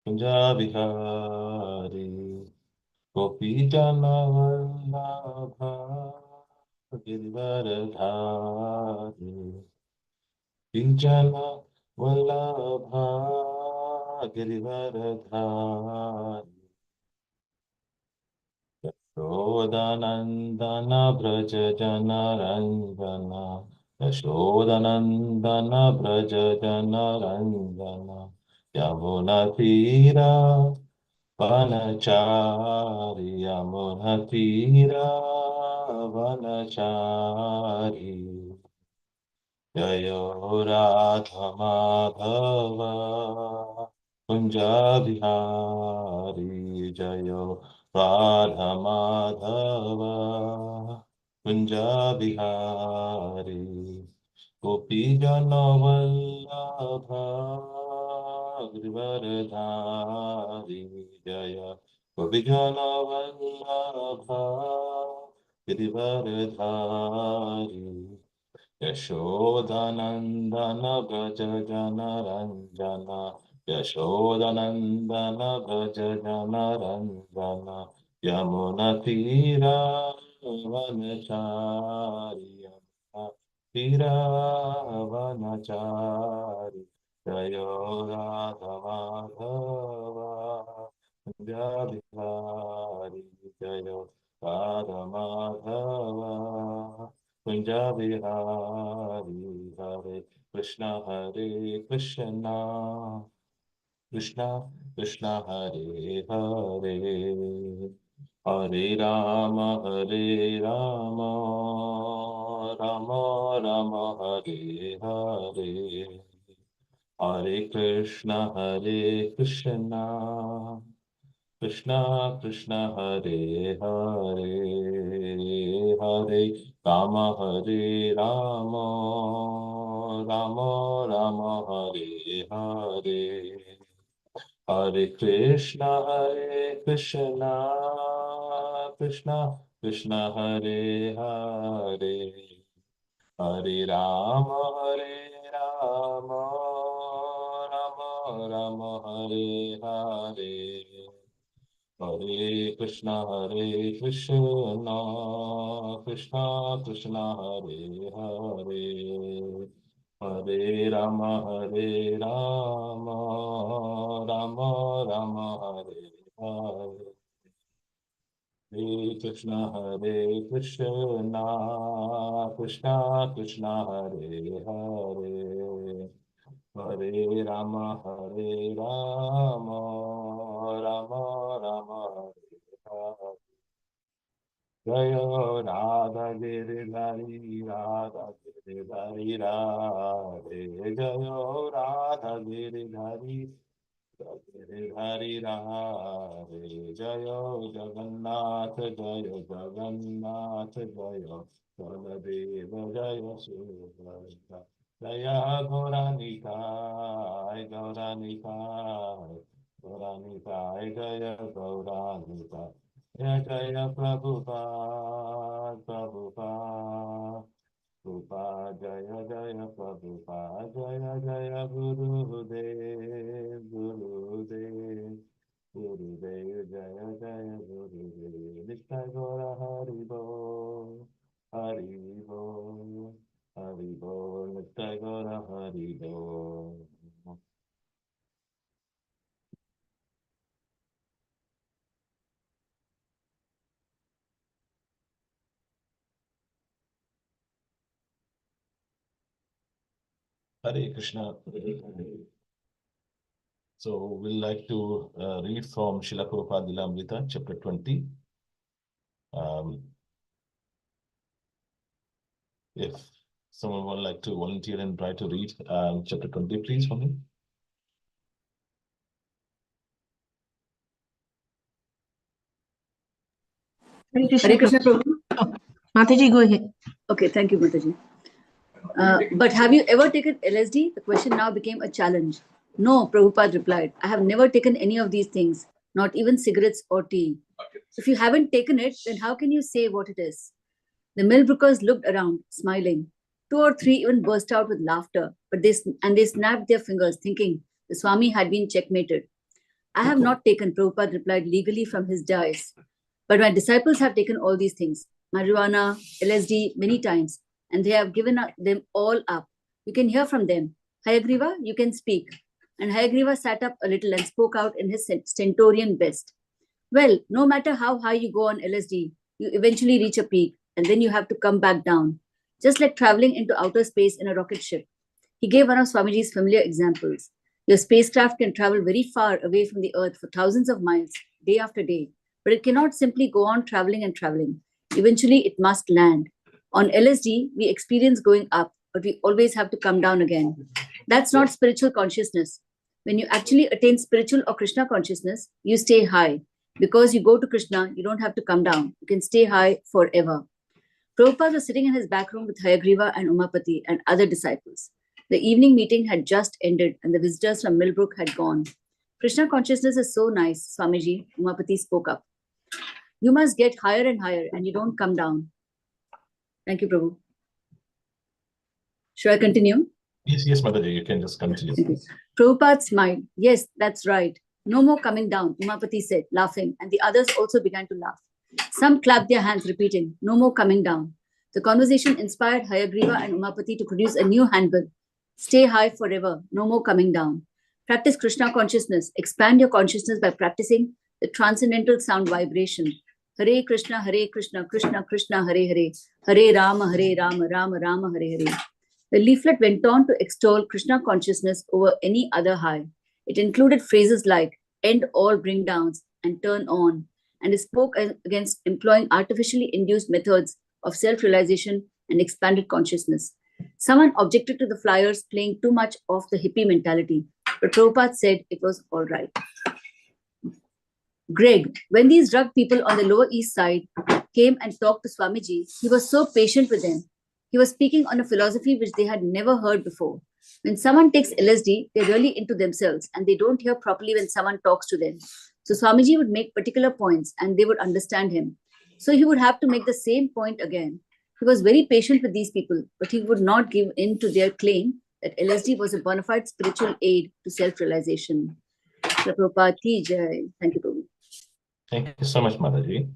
Kunjabihari Gopijana Vallabha Girivaradhari Pinjana Vallabha Girivaradhari Yashodanandana Braja Jana Ranjana Yashodanandana Braja Jana Ranjana Yamuna Tira Vanachari Yamuna Tira Vanachari Jayo Radha Madhava Kunjabihari Jayo Radha Madhava Kunjabihari Gopijana Vallabha Girivaradhari Jaya Gopijana Vallabha Girivaradhari Yashodanandana Braja Jana Ranjana Yashodanandana Braja Jana Ranjana Yamuna Tira Vanachari Yamuna Tira Vanachari Jayo Radha Madhava Kunjabihari Jayo Radha Madhava Kunjabihari Hare Krishna Krishna Krishna Hare Hare Hare Rama Rama Rama Hare Hare Hare Krishna Krishna Krishna Hare Hare Hare Rama Rama Rama Hare Hare Hare Krishna Krishna Krishna Hare Hare Hare Rama Rama Rama Hare Hare Hare Krishna Krishna Krishna Hare Hare Hare Rama Rama Rama Hare Hare Hare Krishna Krishna Krishna Hare Hare Hare Rama Rama Rama Hare Hare Jaya Radha Giridhari Radhe Jaya Radha Giridhari Giridhari Radhe Jaya Jagannath Jaya Baladeva Jaya Subhadra Jaya Gauranikai Jaya Gauranikai Jaya Jaya Prabhupada Jaya Jaya Prabhupada Jaya Jaya Gurudev Jaya Jaya Gurudev Nitya Gora Haribo Nitya Gora Haribo. Hare Krishna. So we'd like to read from Srila Prabhupada Lilamrita, chapter 20. If someone would like to volunteer and try to read chapter 20, please, for me. Hare Krishna Prabhu. Oh, Mataji, go ahead. Okay, thank you, Mataji. But have you ever taken LSD? The question now became a challenge. No, Prabhupada replied. I have never taken any of these things, not even cigarettes or tea. If you haven't taken it, then how can you say what it is? The millbrookers looked around, smiling. 2 or 3 even burst out with laughter, but they snapped their fingers, thinking the Swami had been checkmated. I have not taken, Prabhupada replied legally from his dais. But my disciples have taken all these things, marijuana, LSD, many times, and they have given them all up. You can hear from them. Hayagriva, you can speak. And Hayagriva sat up a little and spoke out in his stentorian best. Well, no matter how high you go on LSD, you eventually reach a peak, and then you have to come back down, just like traveling into outer space in a rocket ship. He gave one of Swamiji's familiar examples. Your spacecraft can travel very far away from the Earth for thousands of miles, day after day, but it cannot simply go on traveling and traveling. Eventually, it must land. On LSD, we experience going up, but we always have to come down again. That's not spiritual consciousness. When you actually attain spiritual or Krishna consciousness, you stay high. Because you go to Krishna, you don't have to come down. You can stay high forever. Prabhupada was sitting in his back room with Hayagriva and Umapati and other disciples. The evening meeting had just ended and the visitors from Millbrook had gone. Krishna consciousness is so nice, Swamiji, Umapati spoke up. You must get higher and higher and you don't come down. Thank you, Prabhu. Should I continue? Yes, Mataji, you can just continue. Okay. Prabhupada smiled. Yes, that's right. No more coming down, Umapati said, laughing, and the others also began to laugh. Some clapped their hands, repeating, no more coming down. The conversation inspired Hayagriva and Umapati to produce a new handbill. Stay high forever, no more coming down. Practice Krishna consciousness. Expand your consciousness by practicing the transcendental sound vibration. Hare Krishna, Krishna Krishna, Hare Hare, Hare Rama, Rama Rama, Hare Hare. The leaflet went on to extol Krishna consciousness over any other high. It included phrases like end all bring downs and turn on, and it spoke against employing artificially induced methods of self-realization and expanded consciousness. Someone objected to the flyers playing too much of the hippie mentality, but Prabhupada said it was all right. Greg, when these drug people on the Lower East Side came and talked to Swamiji, he was so patient with them. He was speaking on a philosophy which they had never heard before. When someone takes LSD, they're really into themselves and they don't hear properly when someone talks to them. So Swamiji would make particular points and they would understand him. So he would have to make the same point again. He was very patient with these people, but he would not give in to their claim that LSD was a bona fide spiritual aid to self-realization. Prabhupada ki jai. Thank you, Prabhu. Thank you so much, Mataji.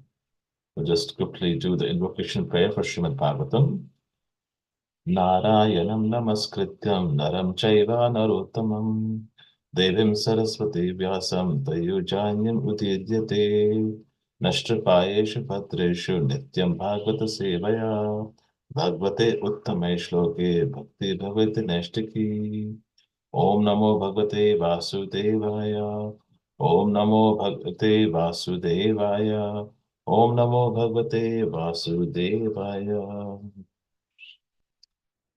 We'll just quickly do the invocation prayer for Srimad Bhagavatam. Narayanam namaskrityam naram chaiva narottamam devim saraswati vyasam tayujanyam utidyate nashtrapayeshu patreshu nityam bhagavata sevaya bhagavate uttame shloke bhakti bhavati nashtaki Om namo bhagavate vasudevaya Om namo bhagavate vasudevaya Om namo bhagavate vasudevaya.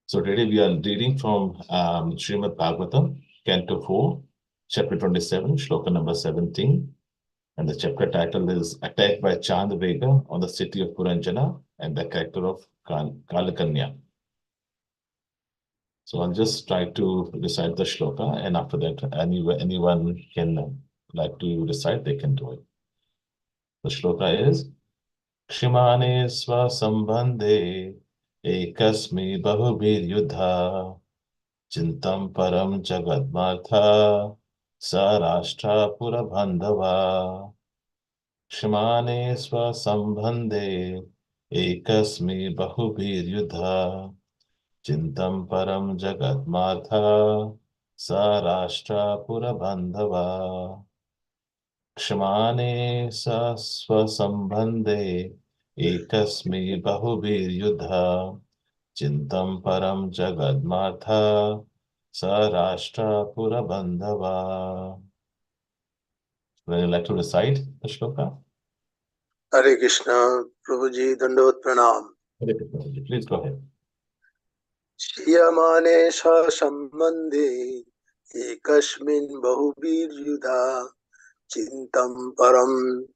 So today we are reading from Srimad Bhagavatam, Canto 4, Chapter 27, Shloka number 17. And the chapter title is Attack by Chandvega on the city of Puranjana and the character of Kalakanya. So I'll just try to recite the shloka, and after that, anyone can like to recite, they can do it. The shloka is Kshimane sva sambandhe ekasmi bahubir yuddha Chintam param jagadmartha sarashtra pura bandhava Kshimane sva sambandhe ekasmi bahubir yuddha Chintam param jagadmartha sarashtra pura bandhava Kshimane sa swasambandhe ekasmi bahubir yuddha Chintam param jagadmartha sarashtra pura bandhava. Would you like to recite the shloka? Hare Krishna, Prabhuji, Dandavat Pranam. Hare Krishna, please go ahead. Shiyamane sha sambandhe ekasmin bahubir yudha Chintam param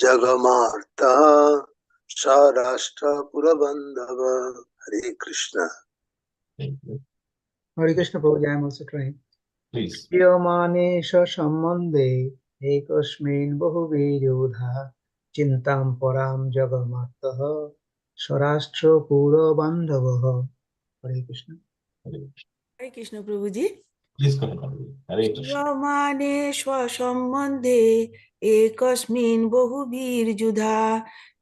jagamartha sarashtra purabandhava. Hare Krishna. Thank you. Hare Krishna, Prabhuji, I am also trying. Please. Yamanesha sambandhe ekasmin bahuviryudha chintam param jagamartah sarashtra pura bandhavaha. Hare Krishna. Hare Hare Krishna, Prabhuji. Please go ahead, Madhuri. Hare Krishna. स्वमाने स्वसम्बन्धे एकस्मिन् बहुभिर्युधा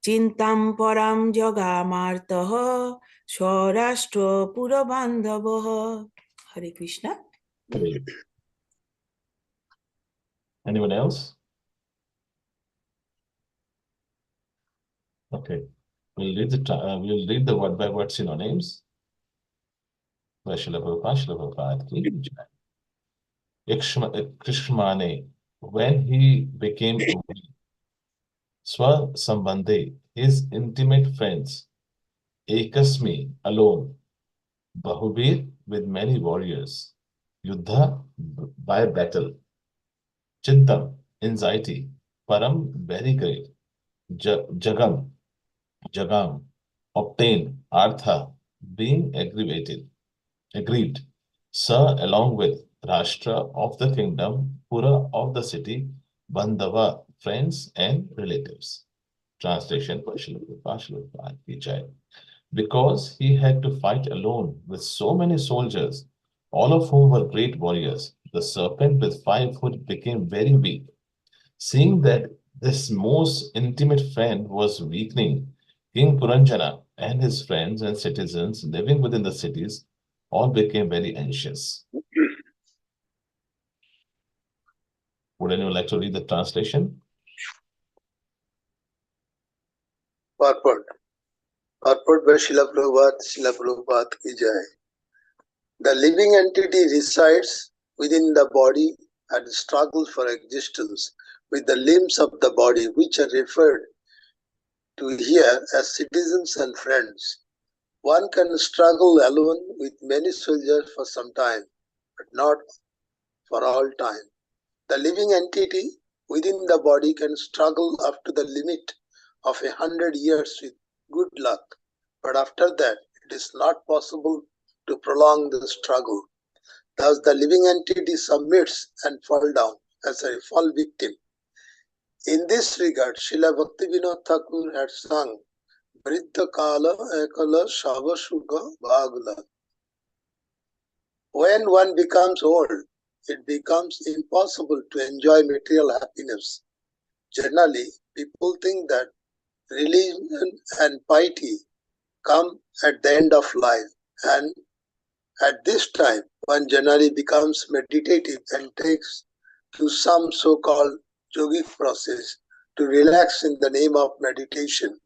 चिन्तां परां जगामार्तः स्वराष्ट्रपुरबान्धवः. Hare Krishna. Hare. Anyone else? Okay. We'll read the word by word synonyms. Vaishla Prabhupada ki jai. Krishmane, when he became weak. Swa Sambandhe, his intimate friends. Ekasmi, alone. Bahubir, with many warriors. Yuddha, by battle. Chintam, anxiety. Param, very great. Jagam, obtain. Artha, being aggrieved. Sa, along with. Rashtra, of the kingdom. Pura, of the city. Bandhava, friends and relatives. Translation, because he had to fight alone with so many soldiers, all of whom were great warriors, the serpent with 5 foot became very weak. Seeing that this most intimate friend was weakening, King Puranjana and his friends and citizens living within the cities all became very anxious. Would anyone like to read the translation? Purport by Srila Prabhupada ki jai. The living entity resides within the body and struggles for existence with the limbs of the body, which are referred to here as citizens and friends. One can struggle alone with many soldiers for some time, but not for all time. The living entity within the body can struggle up to the limit of 100 years with good luck, but after that it is not possible to prolong the struggle. Thus the living entity submits and fall victim. In this regard, Srila Bhaktivinoda Thakur had sung Vriddha Kala Ekala Shavashuga Bhagala. When one becomes old, it becomes impossible to enjoy material happiness. Generally, people think that religion and piety come at the end of life, and at this time, one generally becomes meditative and takes to some so-called yogic process to relax in the name of meditation.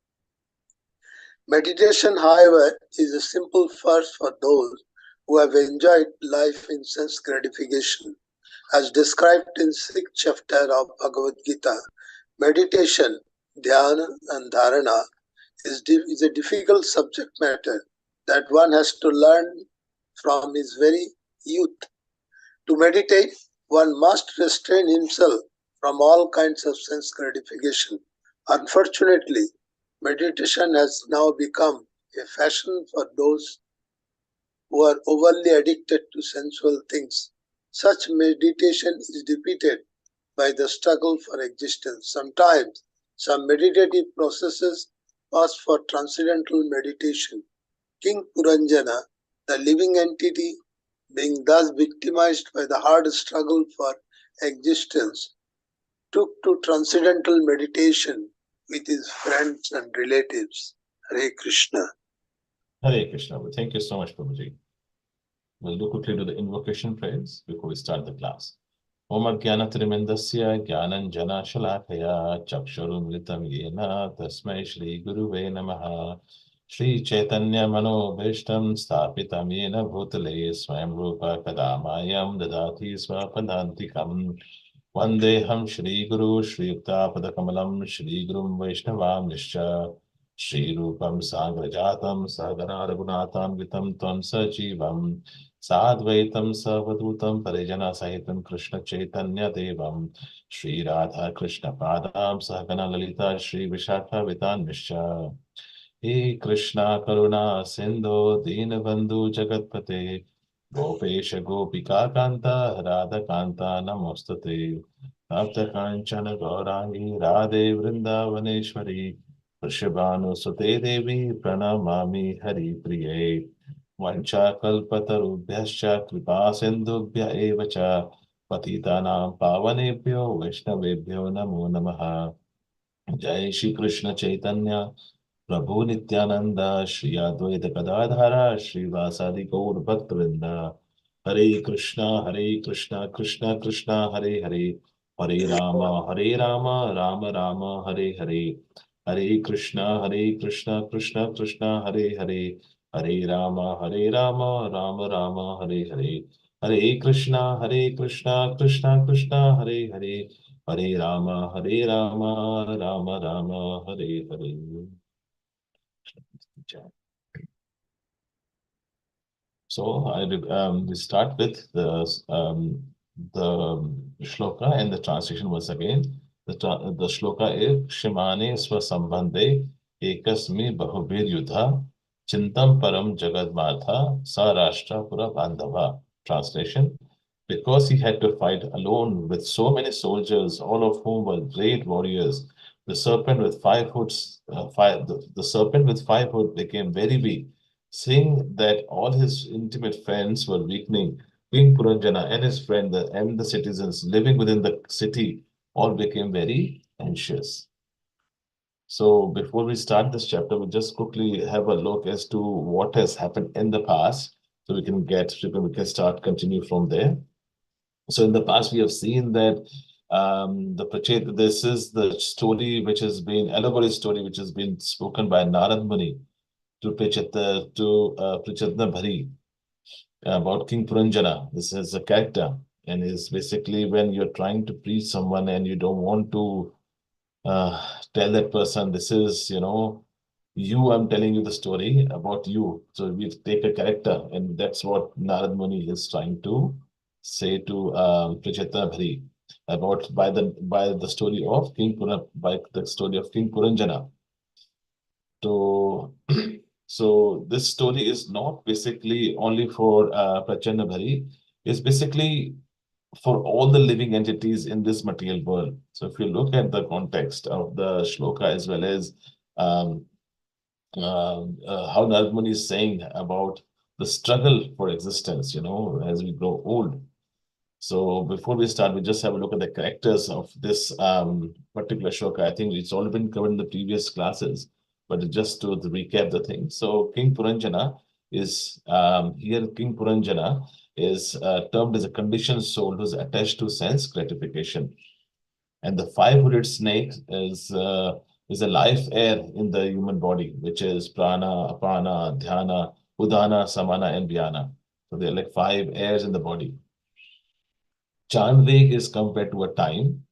Meditation, however, is a simple first for those who have enjoyed life in sense gratification. As described in 6th chapter of Bhagavad Gita, meditation, dhyana and dharana is a difficult subject matter that one has to learn from his very youth. To meditate, one must restrain himself from all kinds of sense gratification. Unfortunately, meditation has now become a fashion for those who are overly addicted to sensual things. Such meditation is defeated by the struggle for existence. Sometimes some meditative processes pass for transcendental meditation. King Puranjana, the living entity, being thus victimized by the hard struggle for existence, took to transcendental meditation with his friends and relatives. Hare Krishna. Hare Krishna. Well, thank you so much, Prabhuji. We'll quickly do the invocation prayers before we start the class. Om Jnanatirmindasya Jnananjana Shalakaya Chakshurumritam Yena Tasmai Shri Guruve Namaha Shri Chaitanya Manobhishtam Sthapitam Yena Bhutale Swayam Rupa Kadamayam Dadati Swapadantikam Vandeham Shri Guru Shri Yukta Padakamalam Shri Gurum Vaishnavam Nischa Shri Rupam Sangrajatam Sadhana Raghunatam Vitam Tvam Sajivam Sadvaitam Savadutam Parijana Sahitam Krishna Chaitanya Devam Shri Radha Krishna Padam Sahagana Lalita Shri Vishakha Vitan Mischa He Krishna Karuna Sindhu Dinabandhu Jagatpate Gopesha Gopika Kanta Radha Kanta Namostate Tapta Kanchana Gaurangi Radhe Vrindavaneshwari Vrishabhanu Sute Devi Pranamami Hari Priye Vanchakalpatarubhyascha kripasindhubhya eva cha patitanam pavanebhyo vaishnavebhyo namo namaha. Jai Shri Krishna Chaitanya Prabhu Nityananda Shri Advaita Gadadhara Shri Vasadi Gaur Bhaktivinoda. Hare Krishna Krishna Krishna Hare Hare, Hare Rama Rama Rama Hare Hare. Hare Krishna Krishna Krishna Hare Hare, Hare Rama Rama Rama Hare Hare. Hare Krishna Krishna Krishna Hare Hare, Hare Rama Rama Rama Hare Hare. So we start with the shloka and the translation once again. The shloka is Shimane Swasambandhe Ekasmi Bahubir Yudha Chintam Param Jagadmartha Sa Rashtra Pura Bandhava. Translation: because he had to fight alone with so many soldiers, all of whom were great warriors, the serpent with the serpent with 5 hoods became very weak. Seeing that all his intimate friends were weakening, King Puranjana and his friend and the citizens living within the city all became very anxious. So before we start this chapter, we just quickly have a look as to what has happened in the past, so we can continue from there. So in the past, we have seen that this is the story which has been allegory story which has been spoken by Narad Muni to Prichatna Bhari about King Puranjana. This is a character, and is basically when you're trying to preach someone and you don't want to tell that person, this is, I'm telling you the story about you. So we take a character, and that's what Narad Muni is trying to say to Prichatna Bhari about by the story of King Puranjana. So this story is not basically only for Prachanna Bhari, it's basically for all the living entities in this material world. So if you look at the context of the shloka as well as how Narad Muni is saying about the struggle for existence, as we grow old. So before we start, we just have a look at the characters of this particular shloka. I think it's all been covered in the previous classes, but just to recap the thing. So King Puranjana is King Puranjana is termed as a conditioned soul who's attached to sense gratification. And the 5-hooded snake is a life air in the human body, which is prana, apana, dhyana, udana, samana, and vyana. So they're like 5 airs in the body. Chandveg is compared to a time,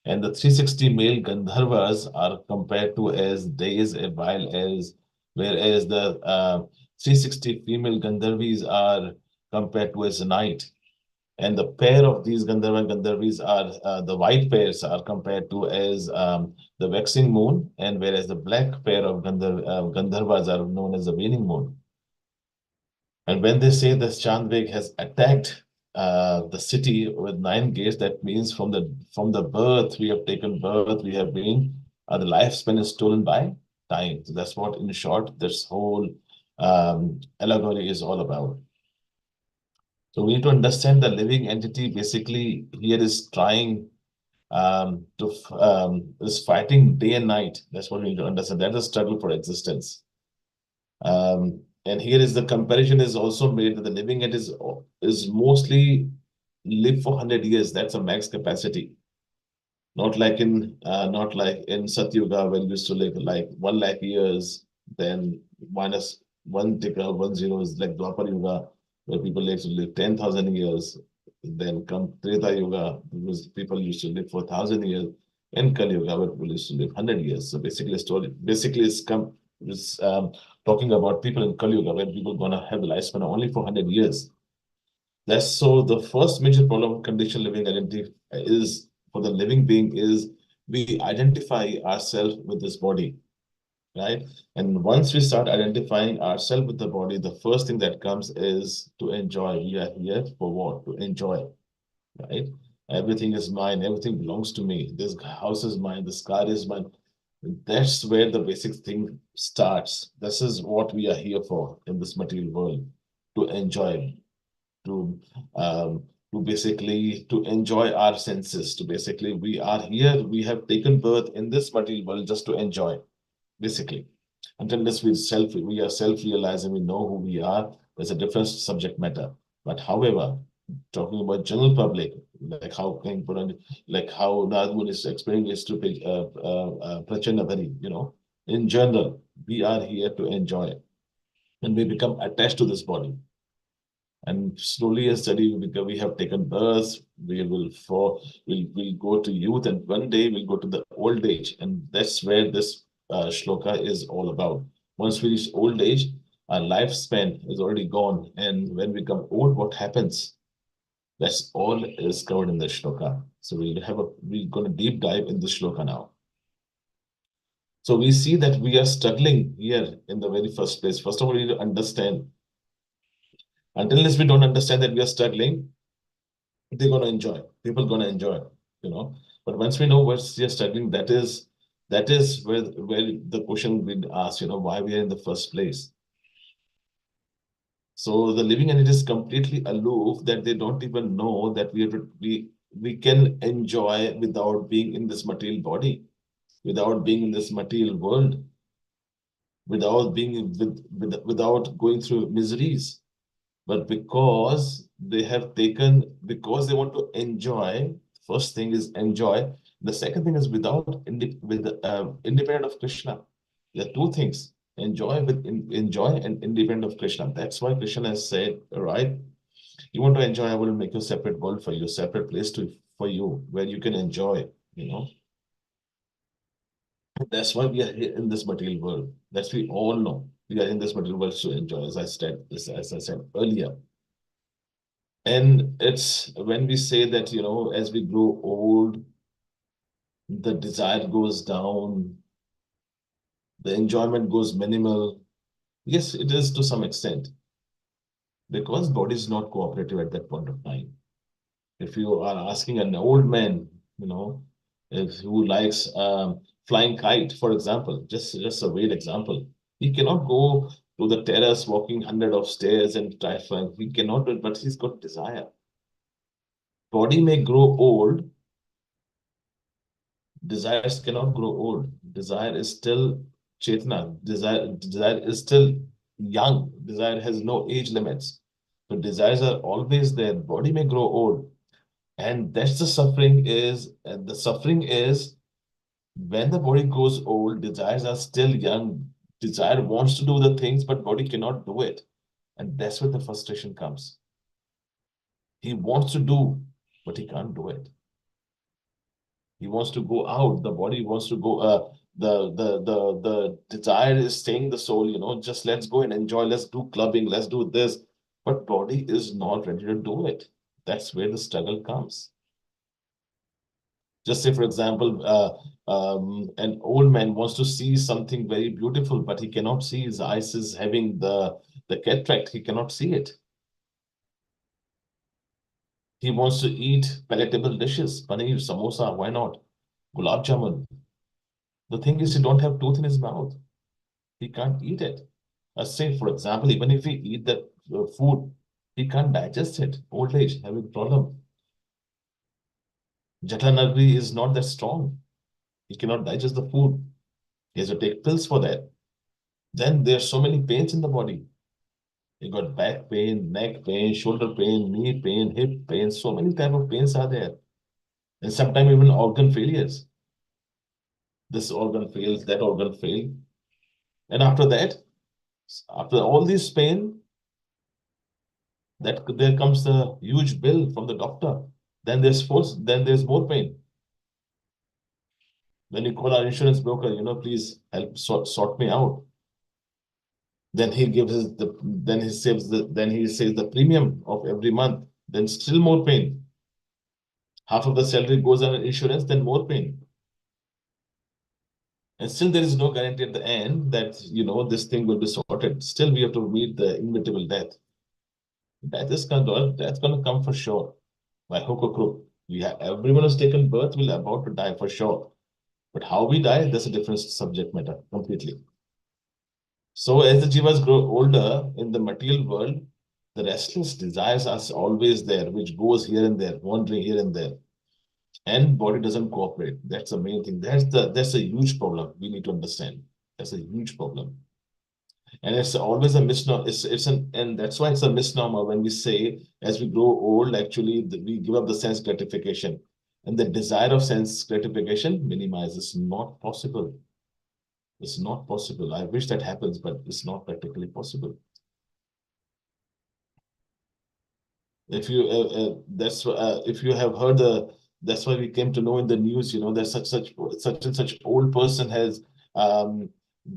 and the 360 male Gandharvas are compared to as days, whereas the 360 female Gandharvis are compared to as night. And the pair of these Gandharva and Gandharvis are the white pairs are compared to as the waxing moon, and whereas the black pair of Gandharvas are known as the waning moon. And when they say that Chandveg has attacked the city with 9 gates, that means from the birth we have taken birth, we have been the lifespan is stolen by time. So that's what, in short, this whole allegory is all about. So we need to understand the living entity basically here is trying is fighting day and night. That's what we need to understand. That's a struggle for existence. And here is the comparison is also made that the living entity is mostly live for 100 years. That's a max capacity. Not like in Satyuga when we used to live like 1 lakh years, then minus 1 0 is like Dwapar Yuga, where people used to live 10,000 years. Then come Treta Yuga, because people used to live for 1,000 years. And Kali Yuga, where people used to live 100 years. So basically, it's talking about people in Kali Yuga, where people are gonna have a lifespan only for 100 years. That's so the first major problem of conditioned living identity is for the living being is we identify ourselves with this body, right? And once we start identifying ourselves with the body, the first thing that comes is to enjoy. We are here for what? To enjoy, right? Everything is mine. Everything belongs to me. This house is mine. This car is mine. That's where the basic thing starts. This is what we are here for in this material world, to enjoy, to um, to basically to enjoy our senses. To basically, we are here. We have taken birth in this material world just to enjoy, basically. Until this we are self-realizing, we know who we are. There's a different subject matter. But however, talking about general public, like how can put on, like how Nadmun is explaining this to Prachanabhari, in general, we are here to enjoy, and we become attached to this body. And slowly and steadily, we have taken birth, we'll go to youth, and one day we'll go to the old age. And that's where this shloka is all about. Once we reach old age, our lifespan is already gone. And when we become old, what happens? That's all is covered in the shloka. So we're going to deep dive in the shloka now. So we see that we are struggling here in the very first place. First of all, we need to understand. Until we don't understand that we are struggling, they're going to enjoy. People are going to enjoy, But once we know what we are struggling, that is where the question we ask, why we are in the first place. So the living entity is completely aloof, that they don't even know that we can enjoy without being in this material body, without being in this material world, without being without going through miseries. But because they want to enjoy, first thing is enjoy. The second thing is independent of Krishna. There are two things: enjoy and independent of Krishna. That's why Krishna has said, right, you want to enjoy, I will make a separate world for you, separate place for you where you can enjoy, That's why we are here in this material world. That's we all know. We are in this material world to enjoy, as I said earlier. And it's when we say that, as we grow old, the desire goes down, the enjoyment goes minimal. Yes, it is to some extent, because body is not cooperative at that point of time. If you are asking an old man, who likes flying kite, for example, just a weird example, he cannot go to the terrace walking hundred of stairs and try flying. He cannot do it, but he's got desire. Body may grow old, desires cannot grow old. Desire is still Chetna. Desire is still young. Desire has no age limits. But desires are always there. Body may grow old. And that's the suffering is, when the body grows old, desires are still young. Desire wants to do the things, but body cannot do it. And that's where the frustration comes. He wants to do, but he can't do it. He wants to go out. The body wants to go. The desire is saying the soul, just let's go and enjoy. Let's do clubbing. Let's do this. But body is not ready to do it. That's where the struggle comes. Just say, for example, an old man wants to see something very beautiful, but he cannot see. His eyes is having the cataract. He cannot see it. He wants to eat palatable dishes, paneer, samosa, why not? Gulab jamun. The thing is, he don't have tooth in his mouth. He can't eat it. Say, for example, even if he eat that food, he can't digest it. Old age, having problem. Jatanagri is not that strong. He cannot digest the food. He has to take pills for that. Then there's so many pains in the body. You got back pain, neck pain, shoulder pain, knee pain, hip pain. So many type of pains are there. And sometimes even organ failures. This organ fails, that organ fails. And after that, after all this pain, there comes the huge bill from the doctor. Then there's more pain. When you call our insurance broker, please help sort me out. Then he says the premium of every month. Then still more pain. Half of the salary goes on insurance, then more pain. And still there is no guarantee at the end that, this thing will be sorted. Still we have to meet the inevitable death. That's going to come for sure. By hook or crook. Everyone who's taken birth will about to die for sure. But how we die, that's a different subject matter completely. So as the jivas grow older in the material world, the restless desires are always there, which goes here and there, wandering here and there. And body doesn't cooperate. That's the main thing. That's a huge problem we need to understand. That's a huge problem. And it's always a misnomer. And that's why it's a misnomer when we say as we grow old, actually we give up the sense gratification. And the desire of sense gratification minimizes. Not possible. It's not possible. I wish that happens, but it's not practically possible. If you if you have heard that's why we came to know in the news, that such and such old person has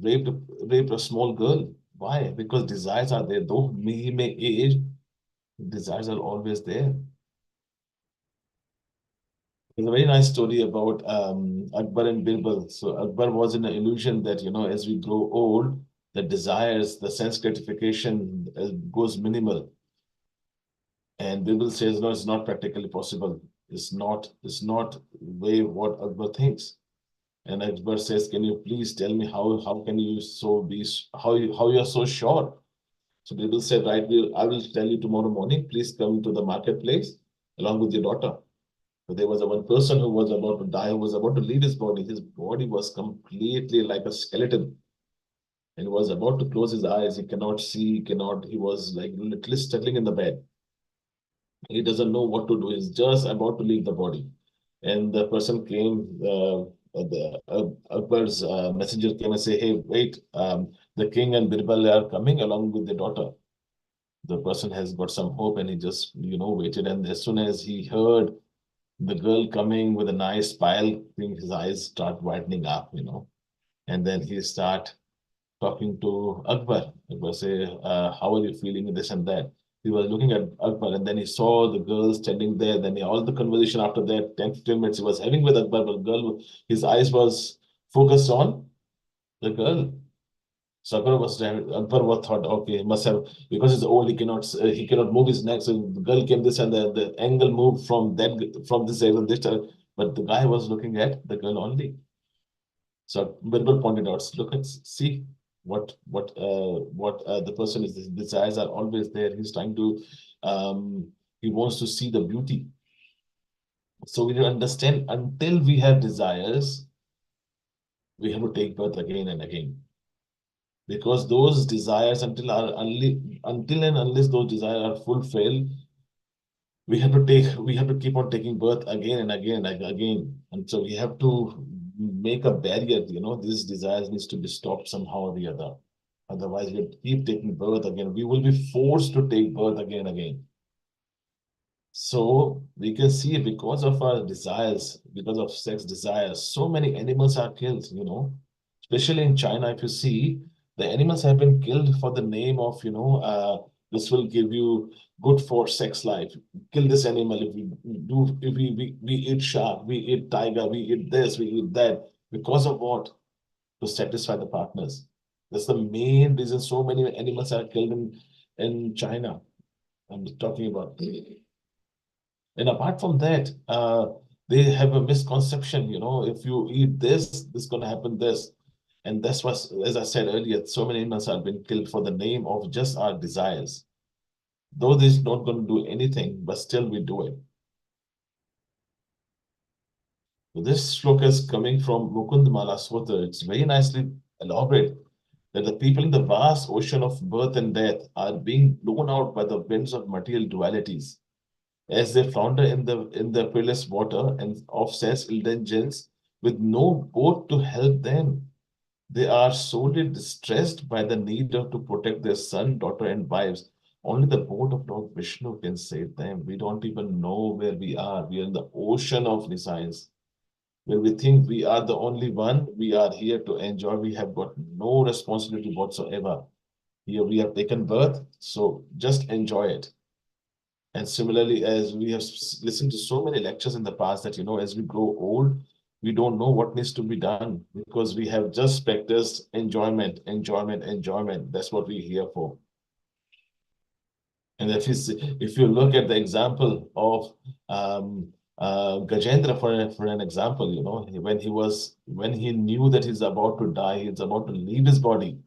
raped a small girl. Why? Because desires are there. Though he may age, desires are always there. There's a very nice story about Akbar and Birbal. So Akbar was in an illusion that, as we grow old, the desires, the sense gratification goes minimal. And Birbal says, no, it's not practically possible. It's not way what Akbar thinks. And Akbar says, can you please tell me how can you how you are so sure? So Birbal said, right, I will tell you tomorrow morning. Please come to the marketplace along with your daughter. So there was one person who was about to die, who was about to leave his body. His body was completely like a skeleton. And he was about to close his eyes. He cannot see, he was like literally struggling in the bed. He doesn't know what to do. He's just about to leave the body. And the person came, Akbar's messenger came and say, hey, wait, the king and Birbal are coming along with the daughter. The person has got some hope and he just, waited. And as soon as he heard the girl coming with a nice smile, his eyes start widening up, and then he start talking to Akbar. Akbar say, how are you feeling, this and that. He was looking at Akbar and then he saw the girl standing there. Then all the conversation after that, 10, 15 minutes he was having with Akbar, but girl, his eyes was focused on the girl. So Akbar was thought, okay, he must have, because he's old, he cannot move his neck. So the girl came this and the angle moved from this angle, this time, but the guy was looking at the girl only. So Birbal pointed out, look at, see what the person is. His desires are always there. He's trying to, he wants to see the beauty. So we need to understand, until we have desires, we have to take birth again and again. Because those desires, until and unless those desires are fulfilled, we have to keep on taking birth again and again and again. And so we have to make a barrier, these desires needs to be stopped somehow or the other. Otherwise, we keep taking birth again. We will be forced to take birth again and again. So we can see, because of our desires, because of sex desires, so many animals are killed, especially in China. If you see, the animals have been killed for the name of, this will give you good for sex life. Kill this animal. If we eat shark, we eat tiger, we eat this, we eat that. Because of what? To satisfy the partners. That's the main reason so many animals are killed in China. I'm talking about. And apart from that, they have a misconception, if you eat this is going to happen this. And that's what, as I said earlier, so many animals have been killed for the name of just our desires. Though this is not going to do anything, but still we do it. So this shloka is coming from Mukundmala Sutra. It's very nicely elaborate that the people in the vast ocean of birth and death are being blown out by the winds of material dualities, as they flounder in the peerless water and of sense indulgence with no boat to help them. They are sorely distressed by the need to protect their son, daughter, and wives. Only the boat of Lord Vishnu can save them. We don't even know where we are. We are in the ocean of desires, where we think we are the only one. We are here to enjoy. We have got no responsibility whatsoever. Here we have taken birth, so just enjoy it. And similarly, as we have listened to so many lectures in the past that, as we grow old, we don't know what needs to be done because we have just practiced enjoyment. That's what we're here for. And if you look at the example of Gajendra, for an example, when he knew that he's about to die, he's about to leave his body,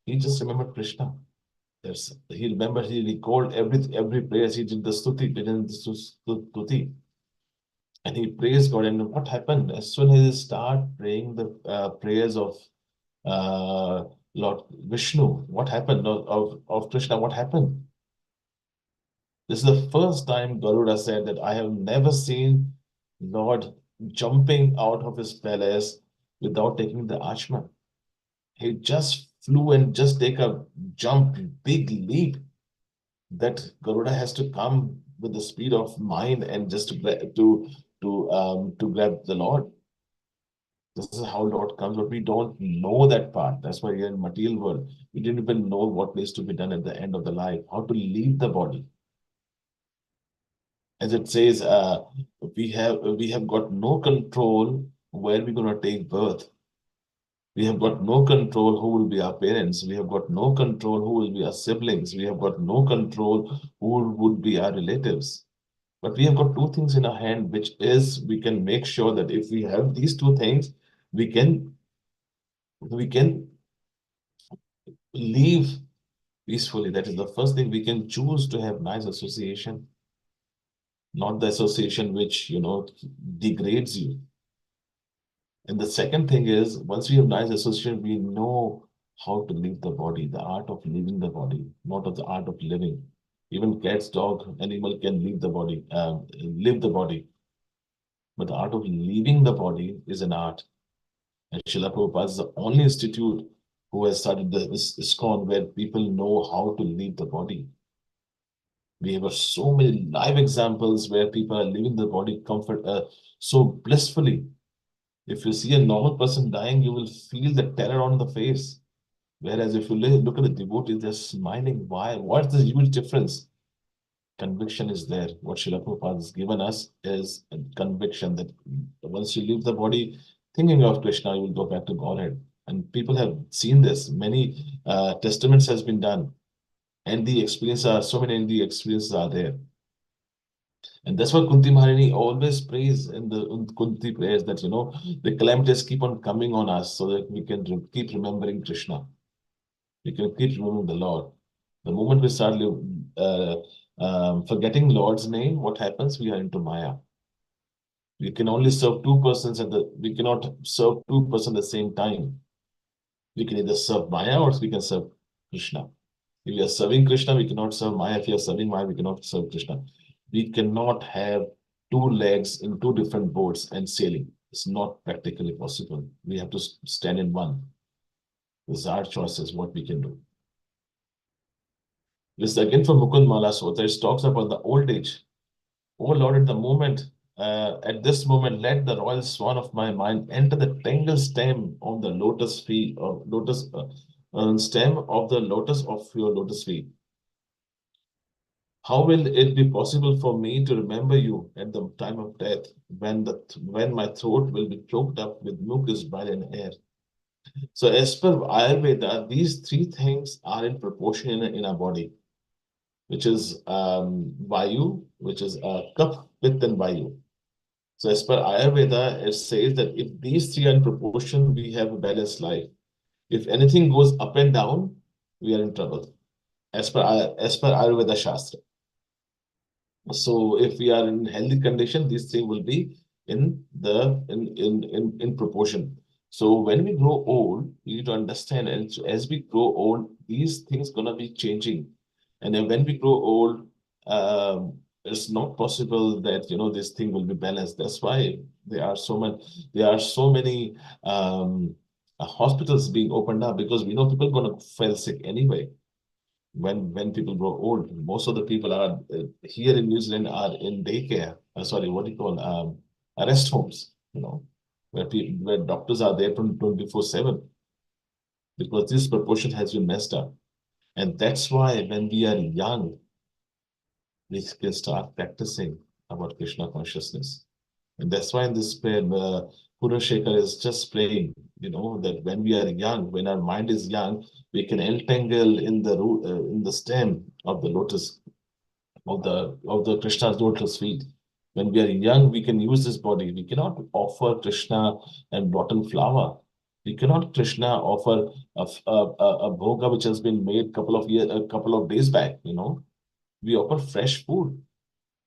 he just remembered Krishna. He recalled every prayer. He did the stuti, and he praised God. And what happened? As soon as he started praying the prayers of uh, Lord Vishnu, what happened? Of Krishna, what happened? This is the first time Garuda said that I have never seen Lord jumping out of his palace without taking the Ashman. He just flew and just take a jump, big leap, that Garuda has to come with the speed of mind and just to grab the Lord. This is how Lord comes, but we don't know that part. That's why here in material world, we didn't even know what needs to be done at the end of the life, how to leave the body. As it says, we have got no control where we're going to take birth. We have got no control who will be our parents. We have got no control who will be our siblings. We have got no control who would be our relatives. But we have got two things in our hand, which is we can make sure that if we have these two things, we can live peacefully. That is the first thing. We can choose to have nice association, not the association which degrades you. And the second thing is, once we have nice association, we know how to leave the body, the art of leaving the body, not of the art of living. Even cats, dog, animal can leave the body, live the body. But the art of leaving the body is an art. And Srila Prabhupada is the only institute who has started this ISKCON where people know how to leave the body. We have so many live examples where people are leaving the body so blissfully. If you see a normal person dying, you will feel the terror on the face. Whereas if you look at the devotees, they're smiling. Why? What's the huge difference? Conviction is there. What Srila Prabhupada has given us is a conviction that once you leave the body, thinking of Krishna, you will go back to Godhead. And people have seen this. Many testaments has been done. And so many ND experiences are there. And that's what Kunti Maharani always prays in the Kunti prayers that, the calamities keep on coming on us so that we can keep remembering Krishna. We can keep remembering the Lord. The moment we start forgetting Lord's name, what happens? We are into Maya. We can only serve two persons we cannot serve two persons at the same time. We can either serve Maya or we can serve Krishna. If we are serving Krishna, we cannot serve Maya. If we are serving Maya, we cannot serve Krishna. We cannot have two legs in two different boats and sailing. It's not practically possible. We have to stand in one. This is our choices, what we can do. This is again from Mukund Mala Sotra. It talks about the old age. Oh Lord, at this moment, let the royal swan of my mind enter the tangled stem of the lotus feet, or lotus stem of the lotus of your lotus feet. How will it be possible for me to remember you at the time of death, when my throat will be choked up with mucus, bile, and air? So, as per Ayurveda, these three things are in proportion in our body, which is Vayu, which is Kapha, Pitta, and Vayu. So, as per Ayurveda, it says that if these three are in proportion, we have a balanced life. If anything goes up and down, we are in trouble, as per Ayurveda Shastra. So if we are in healthy condition, these things will be in proportion. So when we grow old, we need to understand, and so as we grow old, these things gonna be changing. And then when we grow old, it's not possible that this thing will be balanced. That's why there are so many hospitals being opened up, because we know people are gonna fall sick anyway. When people grow old, most of the people are here in New Zealand are in daycare. Arrest homes, where doctors are there 24/7, because this proportion has been messed up. And that's why when we are young, we can start practicing about Krishna consciousness. And that's why in this prayer, Pura Shekhar is just praying, that when we are young, when our mind is young, we can entangle in the root, in the stem of the lotus, of the Krishna's lotus feet. When we are young, we can use this body. We cannot offer Krishna and rotten flour. We cannot Krishna offer a bhoga which has been made a couple of days back. We offer fresh food.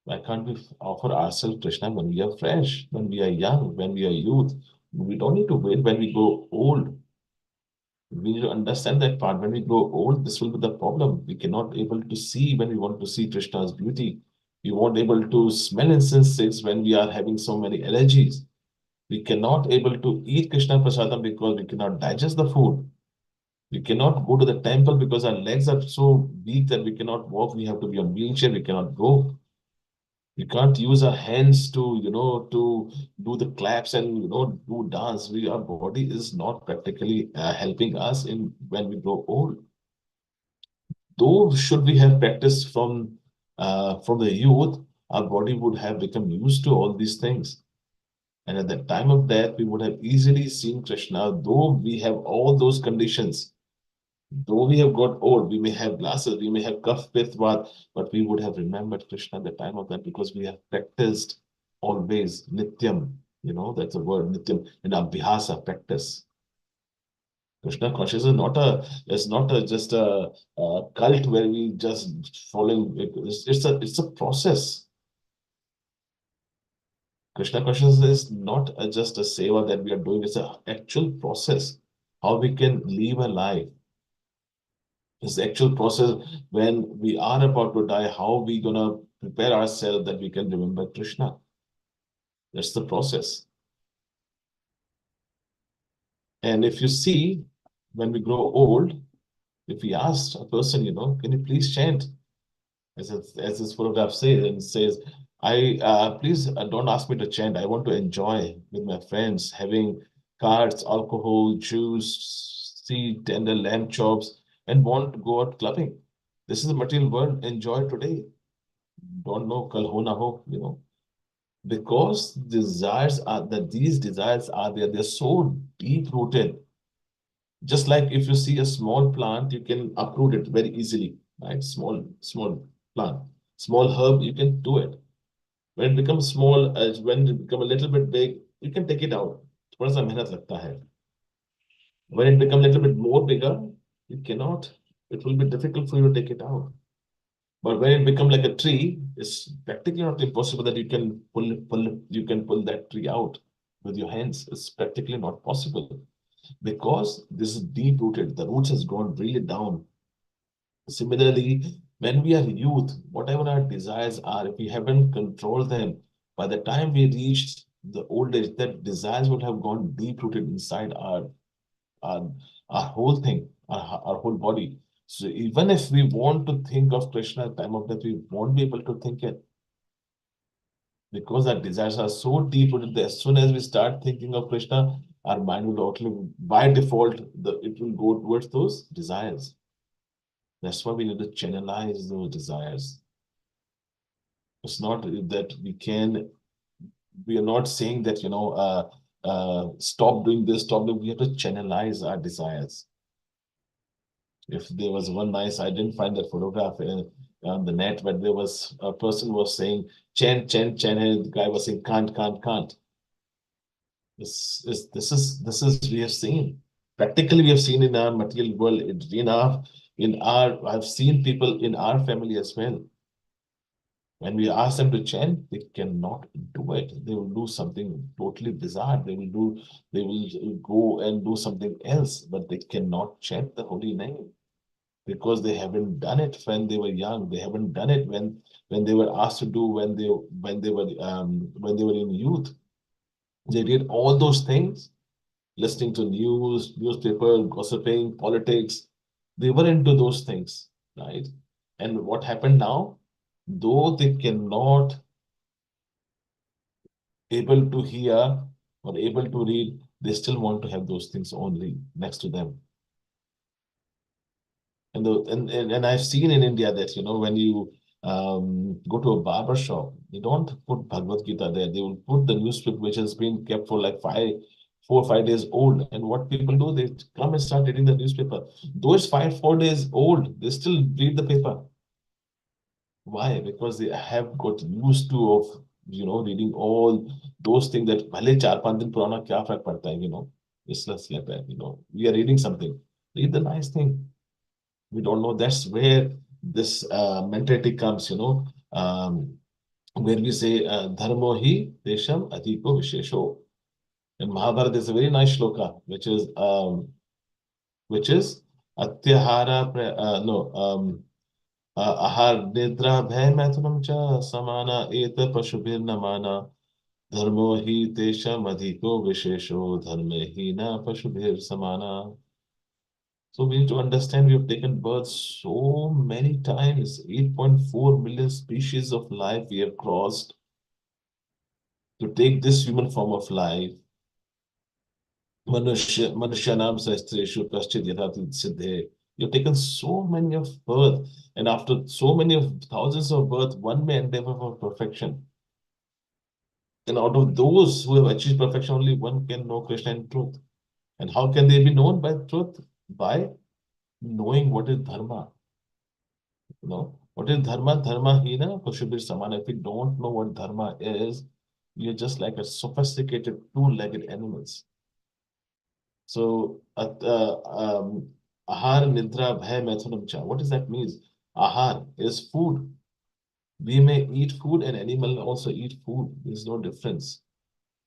Why can't we offer ourselves Krishna when we are fresh, when we are young, when we are youth? We don't need to wait when we grow old. We need to understand that part. When we grow old, this will be the problem. We cannot able to see when we want to see Krishna's beauty. We won't able to smell incense when we are having so many allergies. We cannot able to eat Krishna prasadam because we cannot digest the food. We cannot go to the temple because our legs are so weak that we cannot walk. We have to be on wheelchair. We cannot go. We can't use our hands to, to do the claps and, do dance. Our body is not practically helping us in when we grow old. Though should we have practiced from the youth, our body would have become used to all these things. And at the time of death, we would have easily seen Krishna, though we have all those conditions. Though we have got old, we may have glasses, we may have cough, pith, vath, but we would have remembered Krishna at the time of that because we have practiced always nityam. That's the word nityam in abhyasa, practice. Krishna consciousness is not just a cult where we just following. It's a process. Krishna consciousness is not just a seva that we are doing. It's an actual process. How we can live a life. It's the actual process when we are about to die. How we gonna prepare ourselves that we can remember Krishna. That's the process. And if you see, when we grow old, if we ask a person, can you please chant? As this photograph says, please don't ask me to chant. I want to enjoy with my friends, having cards, alcohol, juice, see tender lamb chops, and want to go out clubbing. This is the material world. Enjoy today. Don't know kal ho na ho, because these desires are there. They're so deep rooted. Just like if you see a small plant, you can uproot it very easily, right? Small plant, small herb, you can do it. When it becomes small, when it becomes a little bit big, you can take it out. थोड़ा सा मेहनत लगता है. When it becomes a little bit more bigger, you cannot. It will be difficult for you to take it out. But when it becomes like a tree, it's practically not impossible that you can pull that tree out with your hands. It's practically not possible because this is deep rooted. The roots has gone really down. Similarly, when we are youth, whatever our desires are, if we haven't controlled them, by the time we reached the old age, that desires would have gone deep rooted inside our, our whole thing, our whole body. So even if we want to think of Krishna at the time of death, we won't be able to think it. Because our desires are so deep rooted that as soon as we start thinking of Krishna, our mind will automatically, by default, it will go towards those desires. That's why we need to channelize those desires. It's not that we are not saying that, stop doing this, stop doing, we have to channelize our desires. If there was one nice, I didn't find that photograph on the net, but there was a person was saying, chant, chant, chant, and the guy was saying, can't, can't, can't. This is we have seen. Practically, we have seen in our material world, I've seen people in our family as well. When we ask them to chant, they cannot do it. They will do something totally bizarre. They will go and do something else, but they cannot chant the holy name because they haven't done it when they were young. They haven't done it when they were asked to do when they were in youth. They did all those things, listening to newspaper, gossiping, politics. They were into those things, right? And what happened now? Though they cannot able to hear or able to read, they still want to have those things only next to them. And I've seen in India that, when you go to a barber shop, they don't put Bhagavad Gita there. They will put the newspaper which has been kept for like 4 or 5 days old. And what people do, they come and start reading the newspaper. Though it's 4 days old, they still read the paper. Why? Because they have got used to of reading all those things that भले 4-5 दिन पुराना क्या फर्क पड़ता है, it's less like that, we are reading something. Read the nice thing. We don't know. That's where this mentality comes, where we say dharmo hi desham adhiko vishesho. In Mahabharata, there's a very nice shloka, which is atyahara no ahar nidra bhay maithunam cha samana eta pashubhir namana dharmo hi desham adhiko vishesho dharme hi na pashubhir samana. So we need to understand we have taken birth so many times. 8.4 million species of life we have crossed to take this human form of life. Manushyanam Sastreshu Kaschid Yatati Siddhe. You've taken so many of birth, and after so many of thousands of birth, one may endeavor for perfection. And out of those who have achieved perfection, only one can know Krishna in truth. And how can they be known by truth? By knowing what is dharma. What is dharma? Dharma hina pashubhir samana. If you don't know what dharma is, you're just like a sophisticated two-legged animals. So, ahar nidra bhay maithunam cha. What does that mean? Ahar is food. We may eat food, and animal also eat food. There's no difference.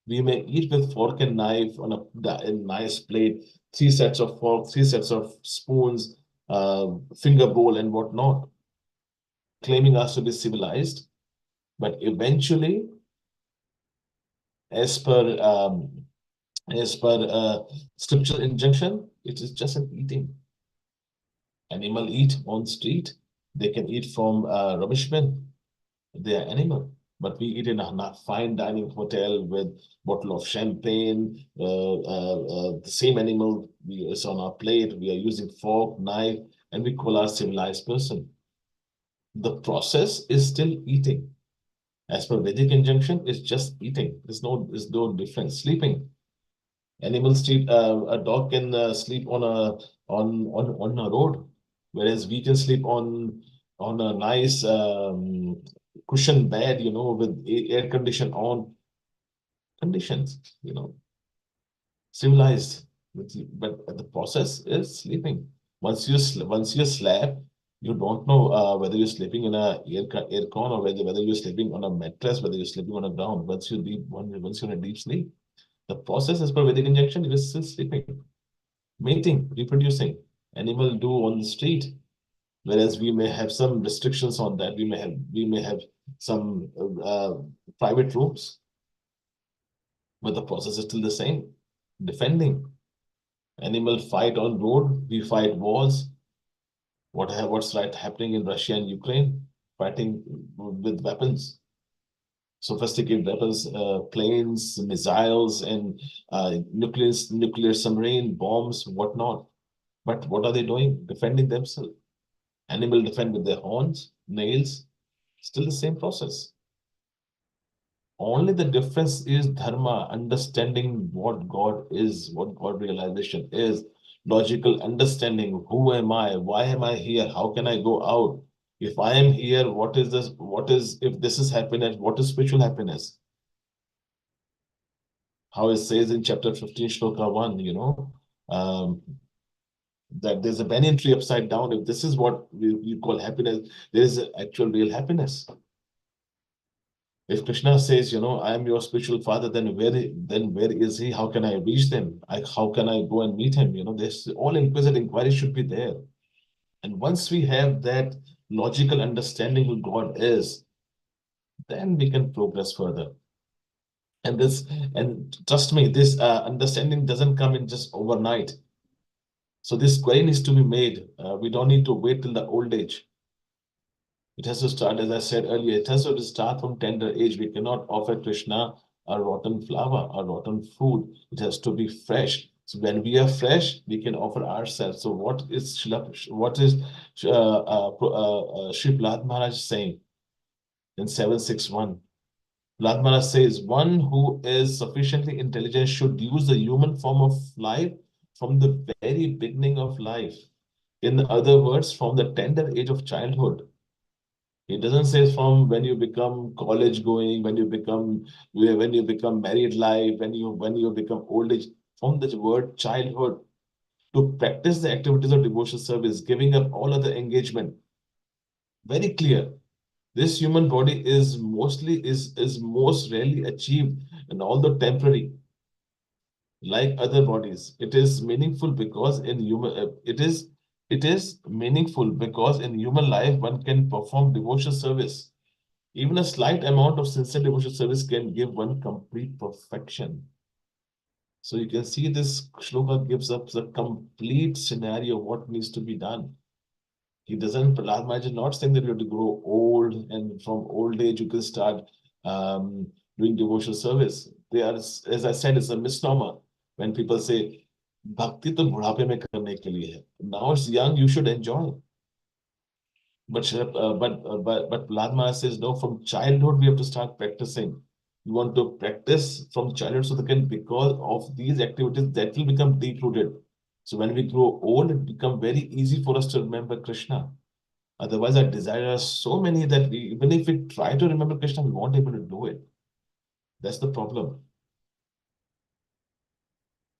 We may eat with fork and knife on a nice plate, 3 sets of forks, 3 sets of spoons, finger bowl, and whatnot, claiming us to be civilized, but eventually, as per scriptural injunction, it is just an eating. Animal eat on street. They can eat from rubbish bin. They are animal, but we eat in a fine dining hotel with bottle of champagne. The same animal is on our plate. We are using fork, knife, and we call our civilized person. The process is still eating. As per Vedic injunction, it's just eating. There's no difference. Sleeping. Animals sleep. A dog can sleep on a road, whereas we can sleep on a nice cushion bed, with air condition on conditions, civilized. But the process is sleeping. Once you sleep, you don't know whether you're sleeping in a air con or whether you're sleeping on a mattress, whether you're sleeping on a ground. Once you're in a deep sleep, the process as per Vedic injunction, you are still sleeping. Mating, reproducing, animal do on the street, whereas we may have some restrictions on that. We may have some private rooms, but the process is still the same. Defending, animal fight on road, we fight wars. What's happening in Russia and Ukraine? Fighting with weapons, sophisticated weapons, planes, missiles, and nuclear submarine bombs, whatnot. But what are they doing? Defending themselves. Animal defend with their horns, nails, still the same process. Only the difference is dharma, understanding what God is, what God realization is, logical understanding, who am I, why am I here, how can I go out? If I am here, what is this? If this is happiness, what is spiritual happiness? How it says in chapter 15, shloka 1, that there's a banyan tree upside down. If this is what we call happiness, there is actual real happiness. If Krishna says, I am your spiritual father, then where is he? How can I reach them? How can I go and meet him? There's all inquisitive inquiry should be there. And once we have that logical understanding who God is, then we can progress further. And trust me, this understanding doesn't come in just overnight. So this query needs to be made. We don't need to wait till the old age. It has to start, as I said earlier, it has to start from tender age. We cannot offer Krishna a rotten flower, a rotten food. It has to be fresh. So when we are fresh, we can offer ourselves. So what is Sri Prahlad Maharaj saying in 761? Prahlad Maharaj says, one who is sufficiently intelligent should use the human form of life from the very beginning of life. In other words, from the tender age of childhood. He doesn't say from when you become college going, when you become married life, when you become old age. From the word childhood, to practice the activities of devotional service, giving up all other engagement. Very clear. This human body is most rarely achieved, and although temporary, like other bodies, it is meaningful because in human it is meaningful because in human life one can perform devotional service. Even a slight amount of sincere devotional service can give one complete perfection. So you can see this shloka gives us a complete scenario of what needs to be done. He doesn't, Prahlad Maharaj is not saying that you have to grow old and from old age you can start doing devotional service. They are, as I said, it's a misnomer when people say, Bhakti to budhape mein karne ke liye hai. Now it's young, you should enjoy. But Prahlad Maharaj says, no, from childhood we have to start practicing. You want to practice from childhood so that can, because of these activities, that will become deep-rooted. So when we grow old, it becomes very easy for us to remember Krishna. Otherwise, our desires are so many that even if we try to remember Krishna, we won't be able to do it. That's the problem.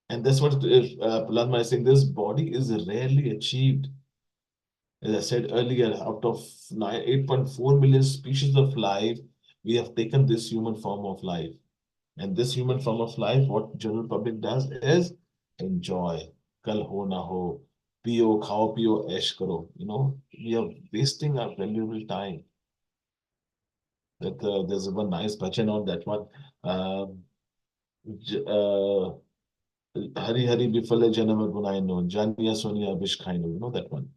And that's what Prahlad Maharaj is saying. This body is rarely achieved. As I said earlier, out of 8.4 million species of life, we have taken this human form of life. And this human form of life, what general public does is enjoy. Kal ho na ho, piyo, khao, piyo, aish karo. We are wasting our valuable time. That there's one nice bhajan on that one. Hari Hari Bifale Janama Gunaino, Jania Sonia Bishkaino. You know that one.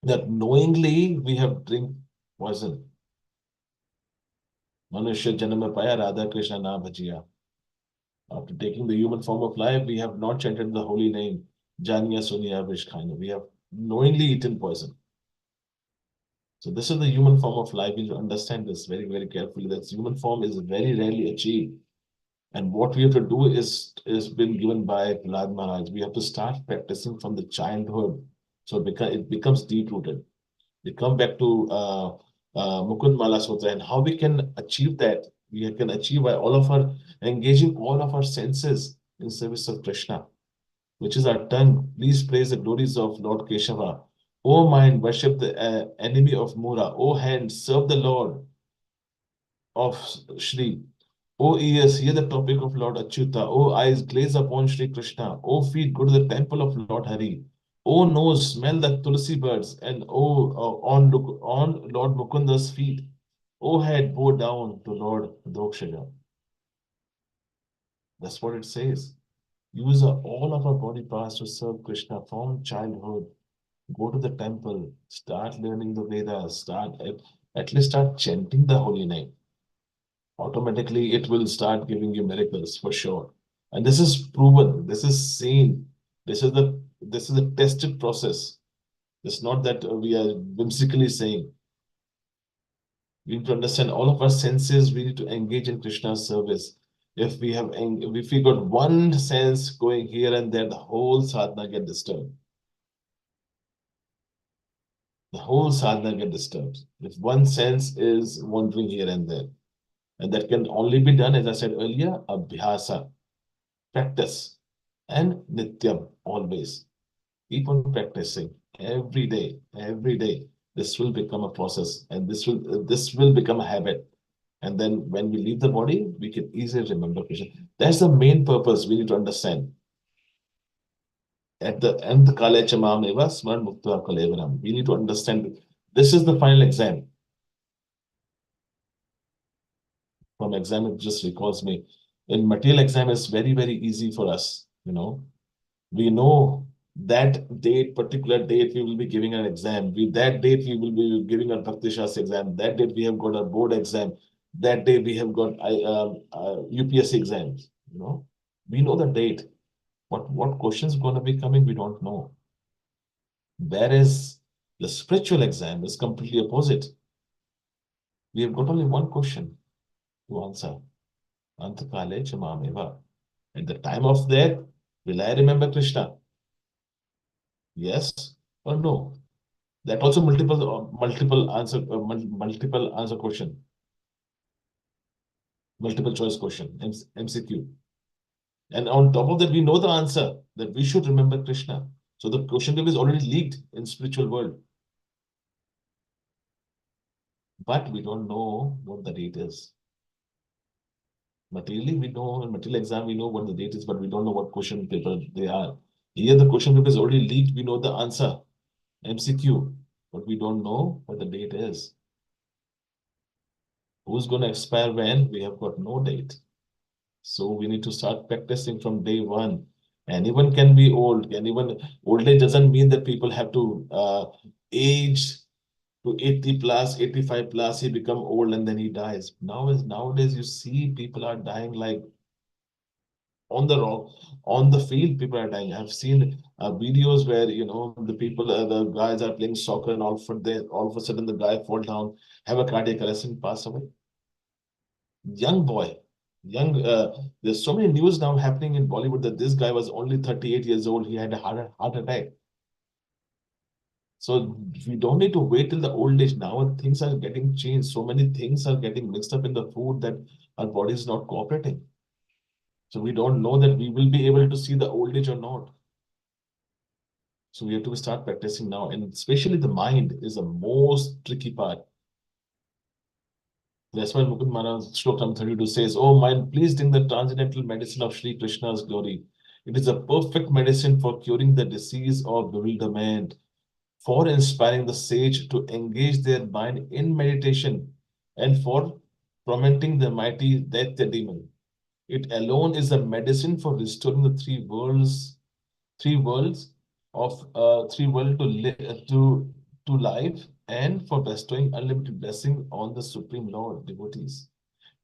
That knowingly we have drink poison. Manushya Janama Paya Radha Krishna Na Bhajiya. After taking the human form of life, we have not chanted the holy name, Jania Sonia Bishkaino. We have knowingly eaten poison. So this is the human form of life. We need to understand this very, very carefully. That human form is very rarely achieved. And what we have to do is been given by Prahlad Maharaj. We have to start practicing from the childhood. So it becomes deep-rooted. We come back to Mukund Mala Sutra and how we can achieve that. We can achieve by engaging all of our senses in service of Krishna, which is our tongue. Please praise the glories of Lord Keshava. O mind, worship the enemy of Mura. O hand, serve the Lord of Shri. O ears, hear the topic of Lord Achyuta. O eyes, gaze upon Shri Krishna. O feet, go to the temple of Lord Hari. O nose, smell the tulsi birds. And look on Lord Mukunda's feet. O head, bow down to Lord Dokshaja. That's what it says. Use all of our body parts to serve Krishna from childhood. Go to the temple, start learning the Vedas, at least start chanting the holy name. Automatically it will start giving you miracles for sure. And this is proven, this is seen, this is a tested process. It's not that we are whimsically saying. We need to understand all of our senses, we need to engage in Krishna's service. If we got one sense going here and there, the whole sadhana get disturbed. The whole sadhana get disturbed. If one sense is wandering here and there. And that can only be done, as I said earlier, abhyasa, practice, and nityam, always. Keep on practicing every day, every day. This will become a process, and this will become a habit. And then when we leave the body, we can easily remember Krishna. That's the main purpose we need to understand. At the end, kale chamam eva smar mukta kalevaram. We need to understand this is the final exam. From exam, it just recalls me. In material exam, it's very, very easy for us. We know that date, particular date, we will be giving an exam. That date, we will be giving a Bhakti Shastra exam. That date, we have got a board exam. That day, we have got UPSC exams. We know the date. But what questions are going to be coming, we don't know. Whereas the spiritual exam is completely opposite. We have got only one question to answer. Antakale chamameva. At the time of death, will I remember Krishna? Yes or no? That also multiple answer question, multiple choice question, MCQ. And on top of that, we know the answer that we should remember Krishna. So the question paper is already leaked in spiritual world. But we don't know what the date is. Materially, we know in material exam, we know what the date is, but we don't know what question paper they are. Here, the question paper is already leaked. We know the answer, MCQ, but we don't know what the date is. Who's going to expire when? We have got no date. So we need to start practicing from day one. Anyone can be old. Anyone, old age doesn't mean that people have to age to 80 plus, 85 plus, he become old and then he dies. Nowadays, you see people are dying like on the rock, on the field, people are dying. I've seen videos where, the people, the guys are playing soccer and all of a sudden the guy fall down, have a cardiac arrest and pass away. Young boy, there's so many news now happening in Bollywood that this guy was only 38 years old. He had a heart attack. So we don't need to wait till the old age. Now things are getting changed. So many things are getting mixed up in the food that our body is not cooperating. So we don't know that we will be able to see the old age or not. So we have to start practicing now. And especially the mind is the most tricky part. That's why Mukund Maharaj, Shlok 32 says, "Oh mind, please drink the transcendental medicine of Sri Krishna's glory. It is a perfect medicine for curing the disease of bewilderment, for inspiring the sage to engage their mind in meditation, and for tormenting the mighty Daitya demon. It alone is a medicine for restoring the three worlds to life, and for bestowing unlimited blessing on the Supreme Lord devotees.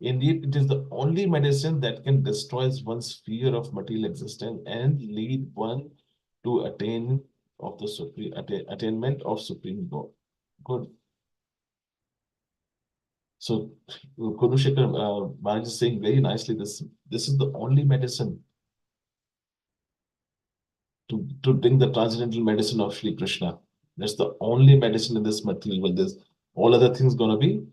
Indeed, it is the only medicine that can destroy one's fear of material existence and lead one to attainment of Supreme God. Good. So Kurushekar Maharaj is saying very nicely, this is the only medicine to bring the transcendental medicine of Sri Krishna. That's the only medicine in this material world. There's all other things gonna be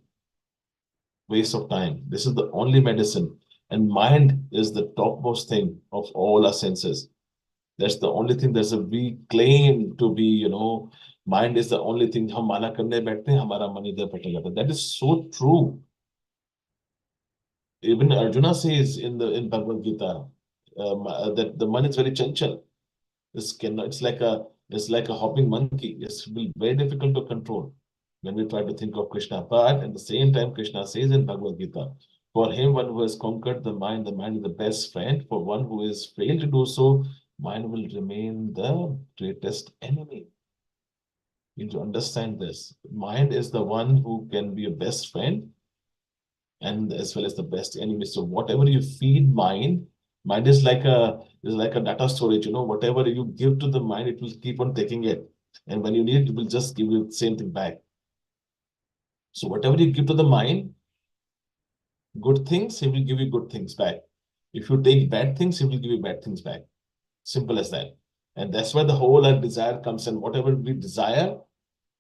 waste of time. This is the only medicine. And mind is the topmost thing of all our senses. That's the only thing we claim to be, mind is the only thing. हम माना करने बैठते हैं, हमारा मन इधर भटक जाता है. That is so true. Even Arjuna says in Bhagavad Gita that the mind is very chanchal. It's like a hopping monkey. It's very difficult to control when we try to think of Krishna. But at the same time, Krishna says in Bhagavad Gita, for him, one who has conquered the mind is the best friend. For one who has failed to do so, mind will remain the greatest enemy. You need to understand this. Mind is the one who can be your best friend and as well as the best enemy. So whatever you feed mind is like a data storage. Whatever you give to the mind, it will keep on taking it. And when you need it will just give you the same thing back. So whatever you give to the mind, good things, he will give you good things back. If you take bad things, he will give you bad things back. Simple as that. And that's where the whole desire comes in. Whatever we desire,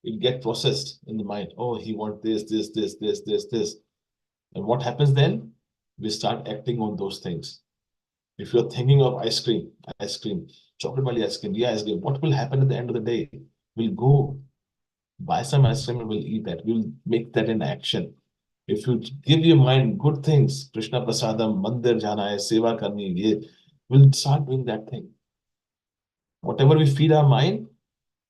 it gets processed in the mind. Oh, he wants this. And what happens then? We start acting on those things. If you're thinking of ice cream, chocolate bali ice cream, what will happen at the end of the day? We'll go buy some ice cream and we'll eat that. We'll make that in action. If you give your mind good things, Krishna Prasadam, Mandir jana hai, seva karni, we'll start doing that thing. Whatever we feed our mind,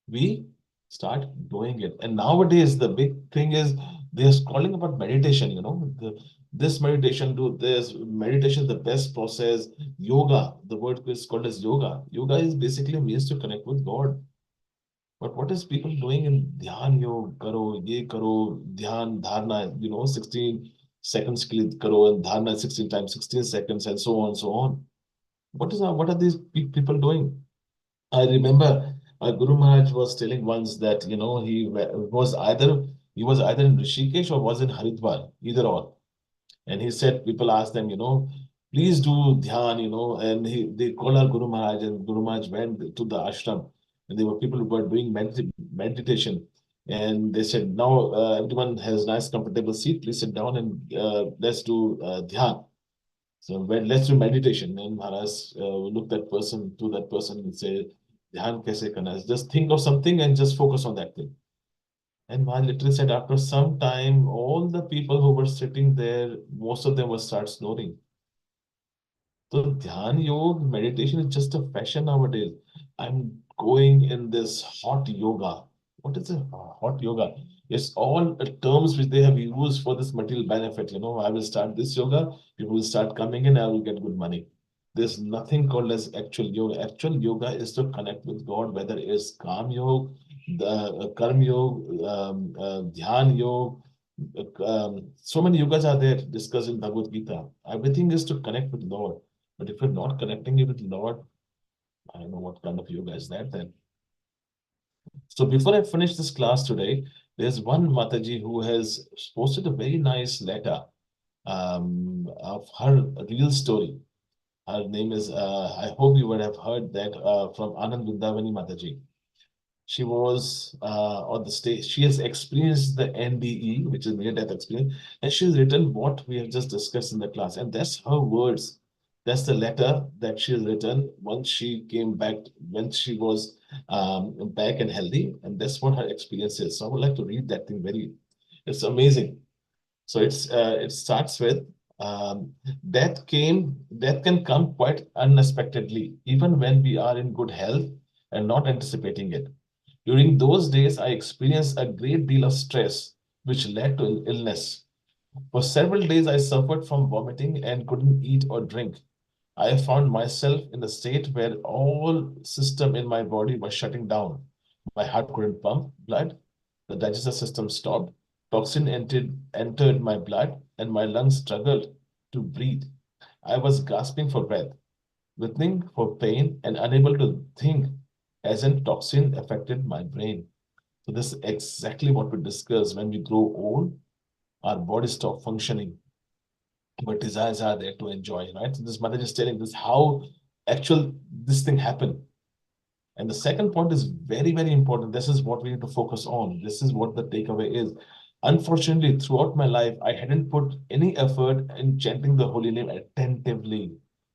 we start doing it. And nowadays, the big thing is they're calling about meditation, this meditation, do this. Meditation is the best process. Yoga, the word is called as yoga. Yoga is basically means to connect with God. But what is people doing in dhyan yoga, karo, ye karo, dhyan, dharna, 16 seconds karo, and dharna 16 times, 16 seconds, and so on and so on. What are these people doing? I remember Guru Maharaj was telling once that, he was either in Rishikesh or was in Haridwar, either or. And he said, people asked them, please do dhyan, and they called our Guru Maharaj, and Guru Maharaj went to the ashram, and there were people who were doing meditation. And they said, now everyone has nice, comfortable seat. Please sit down and let's do dhyan. So let's do meditation. And Maharaj look that person to that person and say, dhyan kaise karna hai? Just think of something and just focus on that thing. And Maharaj literally said, after some time, all the people who were sitting there, most of them will start snoring. So Dhyan Yoga meditation is just a fashion nowadays. I'm going in this hot yoga. What is a hot yoga? It's all terms which they have used for this material benefit. You know, I will start this yoga, people will start coming in, I will get good money. There's nothing called as actual yoga. Actual yoga is to connect with God, whether it's Kam Yoga, the Karm Yoga, Dhyan Yoga. So many yogas are there discussed in Bhagavad Gita. Everything is to connect with Lord. But if you're not connecting it with Lord, I don't know what kind of yoga is that then. So before I finish this class today, there's one Mataji who has posted a very nice letter of her real story. Her name is, I hope you would have heard that from Anand Vindavani Mataji. She was on the stage. She has experienced the NDE, which is near-death experience, and she's written what we have just discussed in the class. And that's her words. That's the letter that she has written once she came back, when she was back and healthy. And that's what her experience is. So I would like to read that thing it's amazing. So it starts with, death can come quite unexpectedly, even when we are in good health and not anticipating it. During those days, I experienced a great deal of stress, which led to illness. For several days, I suffered from vomiting and couldn't eat or drink. I found myself in a state where all system in my body was shutting down. My heart couldn't pump blood, the digestive system stopped, toxin entered my blood, and my lungs struggled to breathe. I was gasping for breath, writhing for pain, and unable to think as in toxin affected my brain. So this is exactly what we discuss. When we grow old, our bodies stop functioning, but desires are there to enjoy, right? So this mother is telling this how actual this thing happened. And the second point is very, very important. This is what we need to focus on. This is what the takeaway is. Unfortunately, throughout my life, I hadn't put any effort in chanting the holy name attentively.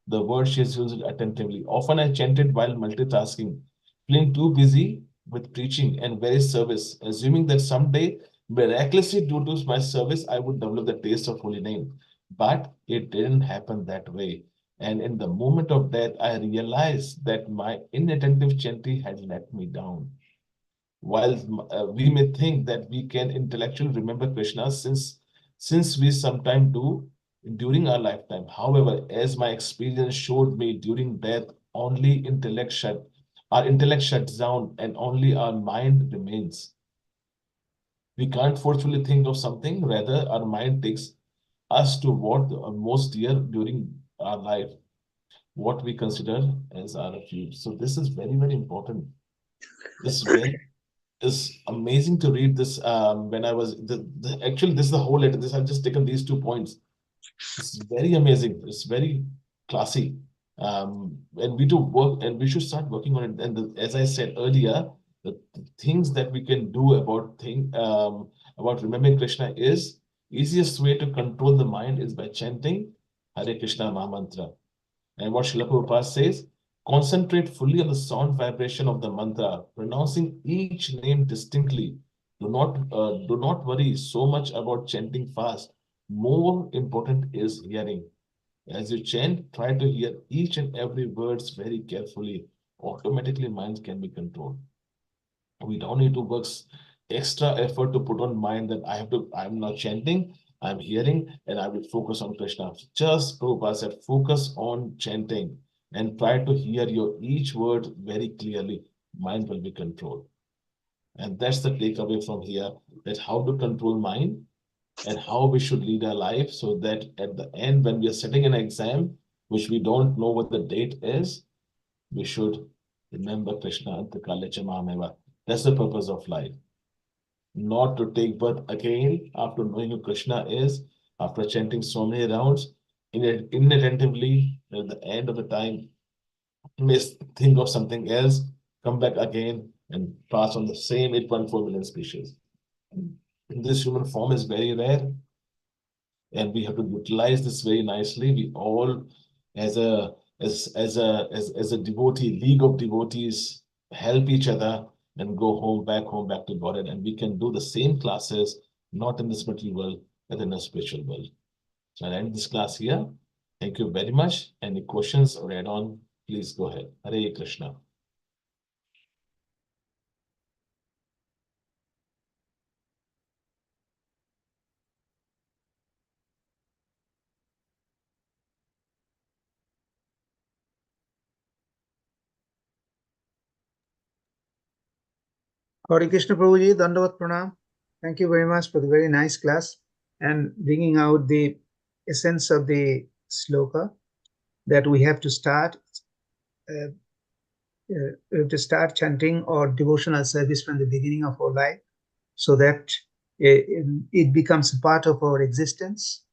The word she has used attentively. Often I chanted while multitasking, feeling too busy with preaching and various service, assuming that someday, miraculously due to my service, I would develop the taste of holy name. But it didn't happen that way. And in the moment of death, I realized that my inattentive chanting had let me down. While we may think that we can intellectually remember Krishna since we sometimes do during our lifetime. However, as my experience showed me during death, our intellect shuts down and only our mind remains. We can't forcefully think of something, rather our mind takes us to what are most dear during our life, what we consider as our refuge. So this is very, very important. This is amazing to read this. When I was actually this is the whole letter. This I've just taken these 2 points. It's very amazing. It's very classy. And we do work, and we should start working on it. And as I said earlier, the things that we can do about remembering Krishna is easiest way to control the mind is by chanting Hare Krishna Mahamantra. And what Srila Prabhupada says, concentrate fully on the sound vibration of the mantra, pronouncing each name distinctly. Do not worry so much about chanting fast. More important is hearing. As you chant, try to hear each and every words very carefully. Automatically, minds can be controlled. We don't need to work extra effort to put on mind that I'm not chanting, I'm hearing, and I will focus on Krishna. Just Prabhupada said, focus on chanting and try to hear your each word very clearly. Mind will be controlled. And that's the takeaway from here, that how to control mind and how we should lead our life, so that at the end, when we are sitting an exam, which we don't know what the date is, we should remember Krishna Antakalecha Mahameva. That's the purpose of life. Not to take birth again after knowing who Krishna is, after chanting so many rounds, inattentively at the end of the time, may think of something else, come back again and pass on the same 8.4 million species. This human form is very rare, and we have to utilize this very nicely. We all, as a devotee, league of devotees, help each other and go home back to Godhead. And we can do the same classes, not in this material world, but in the spiritual world. So I'll end this class here. Thank you very much. Any questions or add-on, please go ahead. Hare Krishna. Hare Krishna Prabhuji, Dandavat Pranam. Thank you very much for the very nice class and bringing out the essence of the sloka that we have to start chanting or devotional service from the beginning of our life, so that it becomes a part of our existence.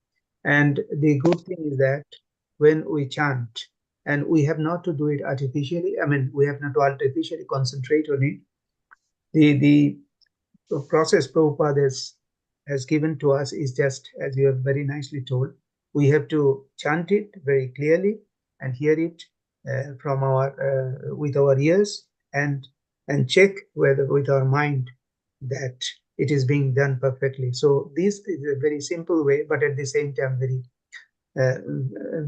And the good thing is that when we chant, and we have not to do it artificially, I mean, we have not to artificially concentrate on it. The process Prabhupada has given to us is just, as you have very nicely told, we have to chant it very clearly and hear it from with our ears, and check whether with our mind that it is being done perfectly. So this is a very simple way, but at the same time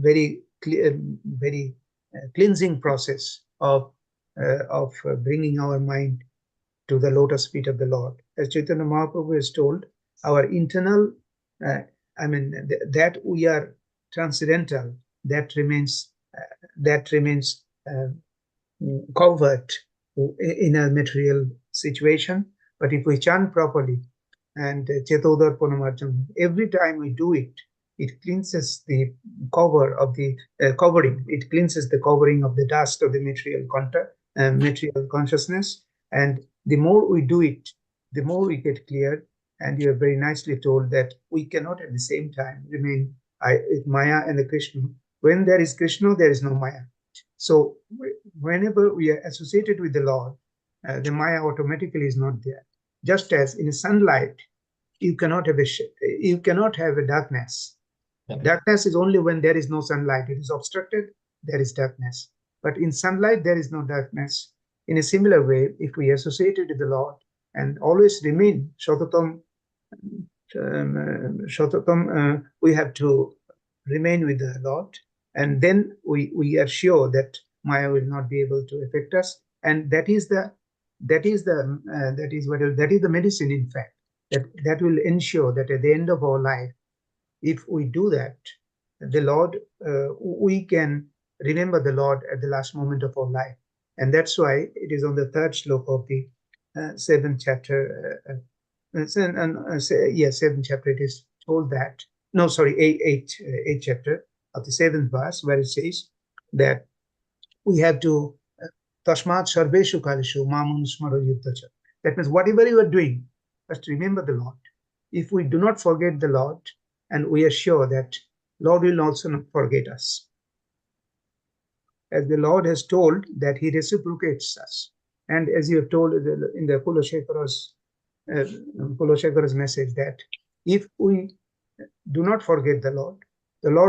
very cleansing process of bringing our mind to the lotus feet of the Lord. As Chaitanya Mahaprabhu has told, our internal, that we are transcendental, that remains covert in a material situation. But if we chant properly and Chetodar Panamarjam, every time we do it, it cleanses the cover of the covering. It cleanses the covering of the dust of the material material consciousness. And the more we do it, the more we get cleared. And you have very nicely told that we cannot at the same time remain with Maya and the Krishna. When there is Krishna, there is no Maya. So whenever we are associated with the Lord, the Maya automatically is not there. Just as in sunlight, you cannot have a darkness. Yeah. Darkness is only when there is no sunlight. It is obstructed, there is darkness. But in sunlight, there is no darkness. In a similar way, if we associate with the Lord and always remain Shatatam, we have to remain with the Lord, and then we are sure that Maya will not be able to affect us. And that is the medicine, in fact, that will ensure that at the end of our life, if we do that, the Lord, we can remember the Lord at the last moment of our life. And that's why it is on the third sloka of the seventh chapter. Seventh chapter. It is told that. No, sorry, eighth chapter of the seventh verse, where it says that we have to Tashmat Sarveshu Kalishu Mamanusmara Yuddhacha. That means whatever you are doing, just remember the Lord. If we do not forget the Lord, and we are sure that Lord will also not forget us. As the Lord has told that He reciprocates us. And as you have told in the Kulashekara's message, that if we do not forget the Lord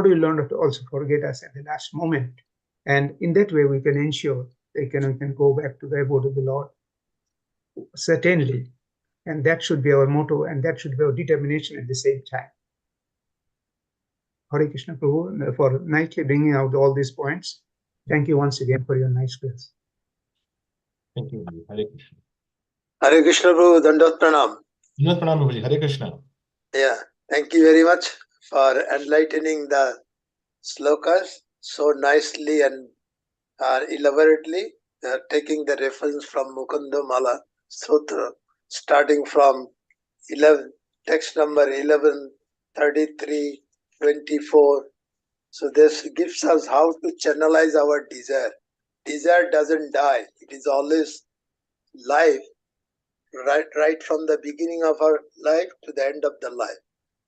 will not also forget us at the last moment. And in that way, we can ensure we can go back to the abode of the Lord. Certainly. And that should be our motto, and that should be our determination at the same time. Hare Krishna Prabhu, for nicely bringing out all these points. Thank you once again for your nice class. Thank you. Hare Krishna. Hare Krishna Prabhu, Dandavat Pranam. Dandavat Pranam, Prabhuji. Hare Krishna. Yeah, thank you very much for enlightening the slokas so nicely and elaborately, taking the reference from Mukunda Mala Sutra, starting from text number 11, 33, 24. So this gives us how to channelize our desire. Desire doesn't die. It is always life, right from the beginning of our life to the end of the life.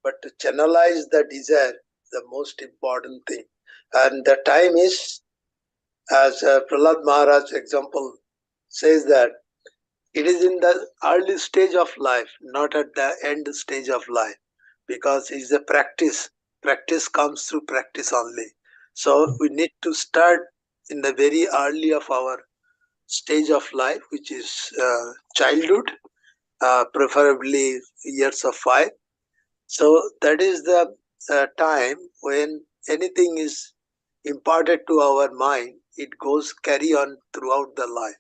But to channelize the desire is the most important thing. And the time is, as Prahlad Maharaj example says, that it is in the early stage of life, not at the end stage of life, because it's a practice. Practice comes through practice only. So we need to start in the very early of our stage of life, which is childhood, preferably years of 5. So that is the time when anything is imparted to our mind, it goes carry on throughout the life.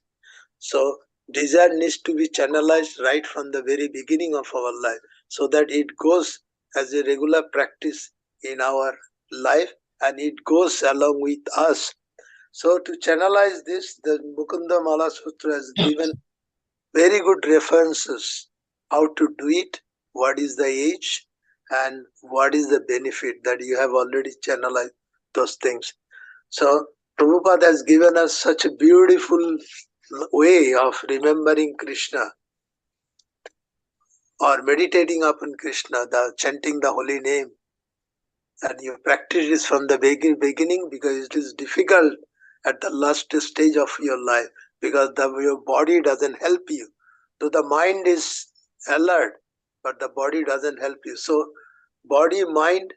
So desire needs to be channelized right from the very beginning of our life, so that it goes as a regular practice in our life and it goes along with us. So to channelize this, the Mukunda Mala Sutra has given very good references how to do it, what is the age, and what is the benefit that you have already channelized those things. So Prabhupada has given us such a beautiful way of remembering Krishna or meditating upon Krishna, the chanting the holy name. And you practice this from the beginning, because it is difficult at the last stage of your life, because your body doesn't help you. So the mind is alert, but the body doesn't help you. So body, mind,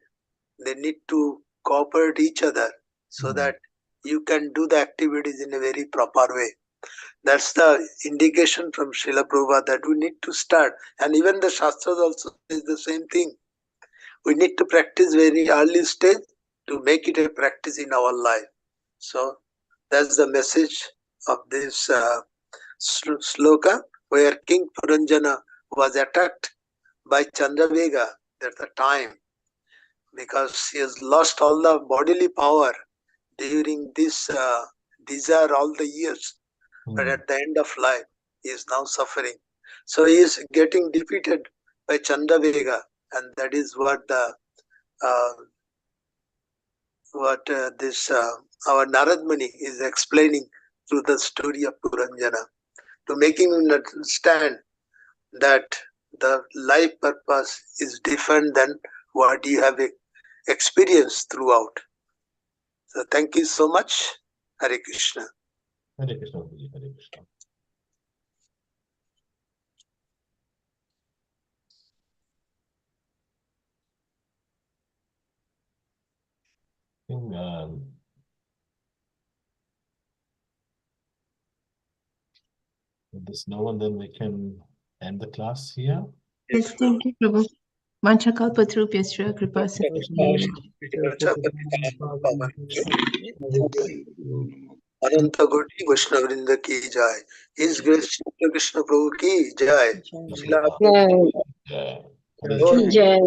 they need to cooperate each other so that you can do the activities in a very proper way. That's the indication from Srila Prabhupada that we need to start. And even the Shastras also is the same thing. We need to practice very early stage to make it a practice in our life. So that's the message of this sloka, where King Puranjana was attacked by Chandravega at the time, because he has lost all the bodily power during this desire all the years. But at the end of life, he is now suffering. So he is getting defeated by Chandravega, and that is what the our Narad Muni is explaining through the story of Puranjana, to making him understand that the life purpose is different than what you have experienced throughout. So thank you so much. Hare Krishna. Hare Krishna, Hare Krishna. If there's no one, then we can end the class here. Yes, thank you, Prabhu. Vanchakalpatrupyascha kripa Ananta Goti Vaishnavrinda ki jai. His Grace Chitra Krishna Prabhu ki jai. Jai. Jai. Jai.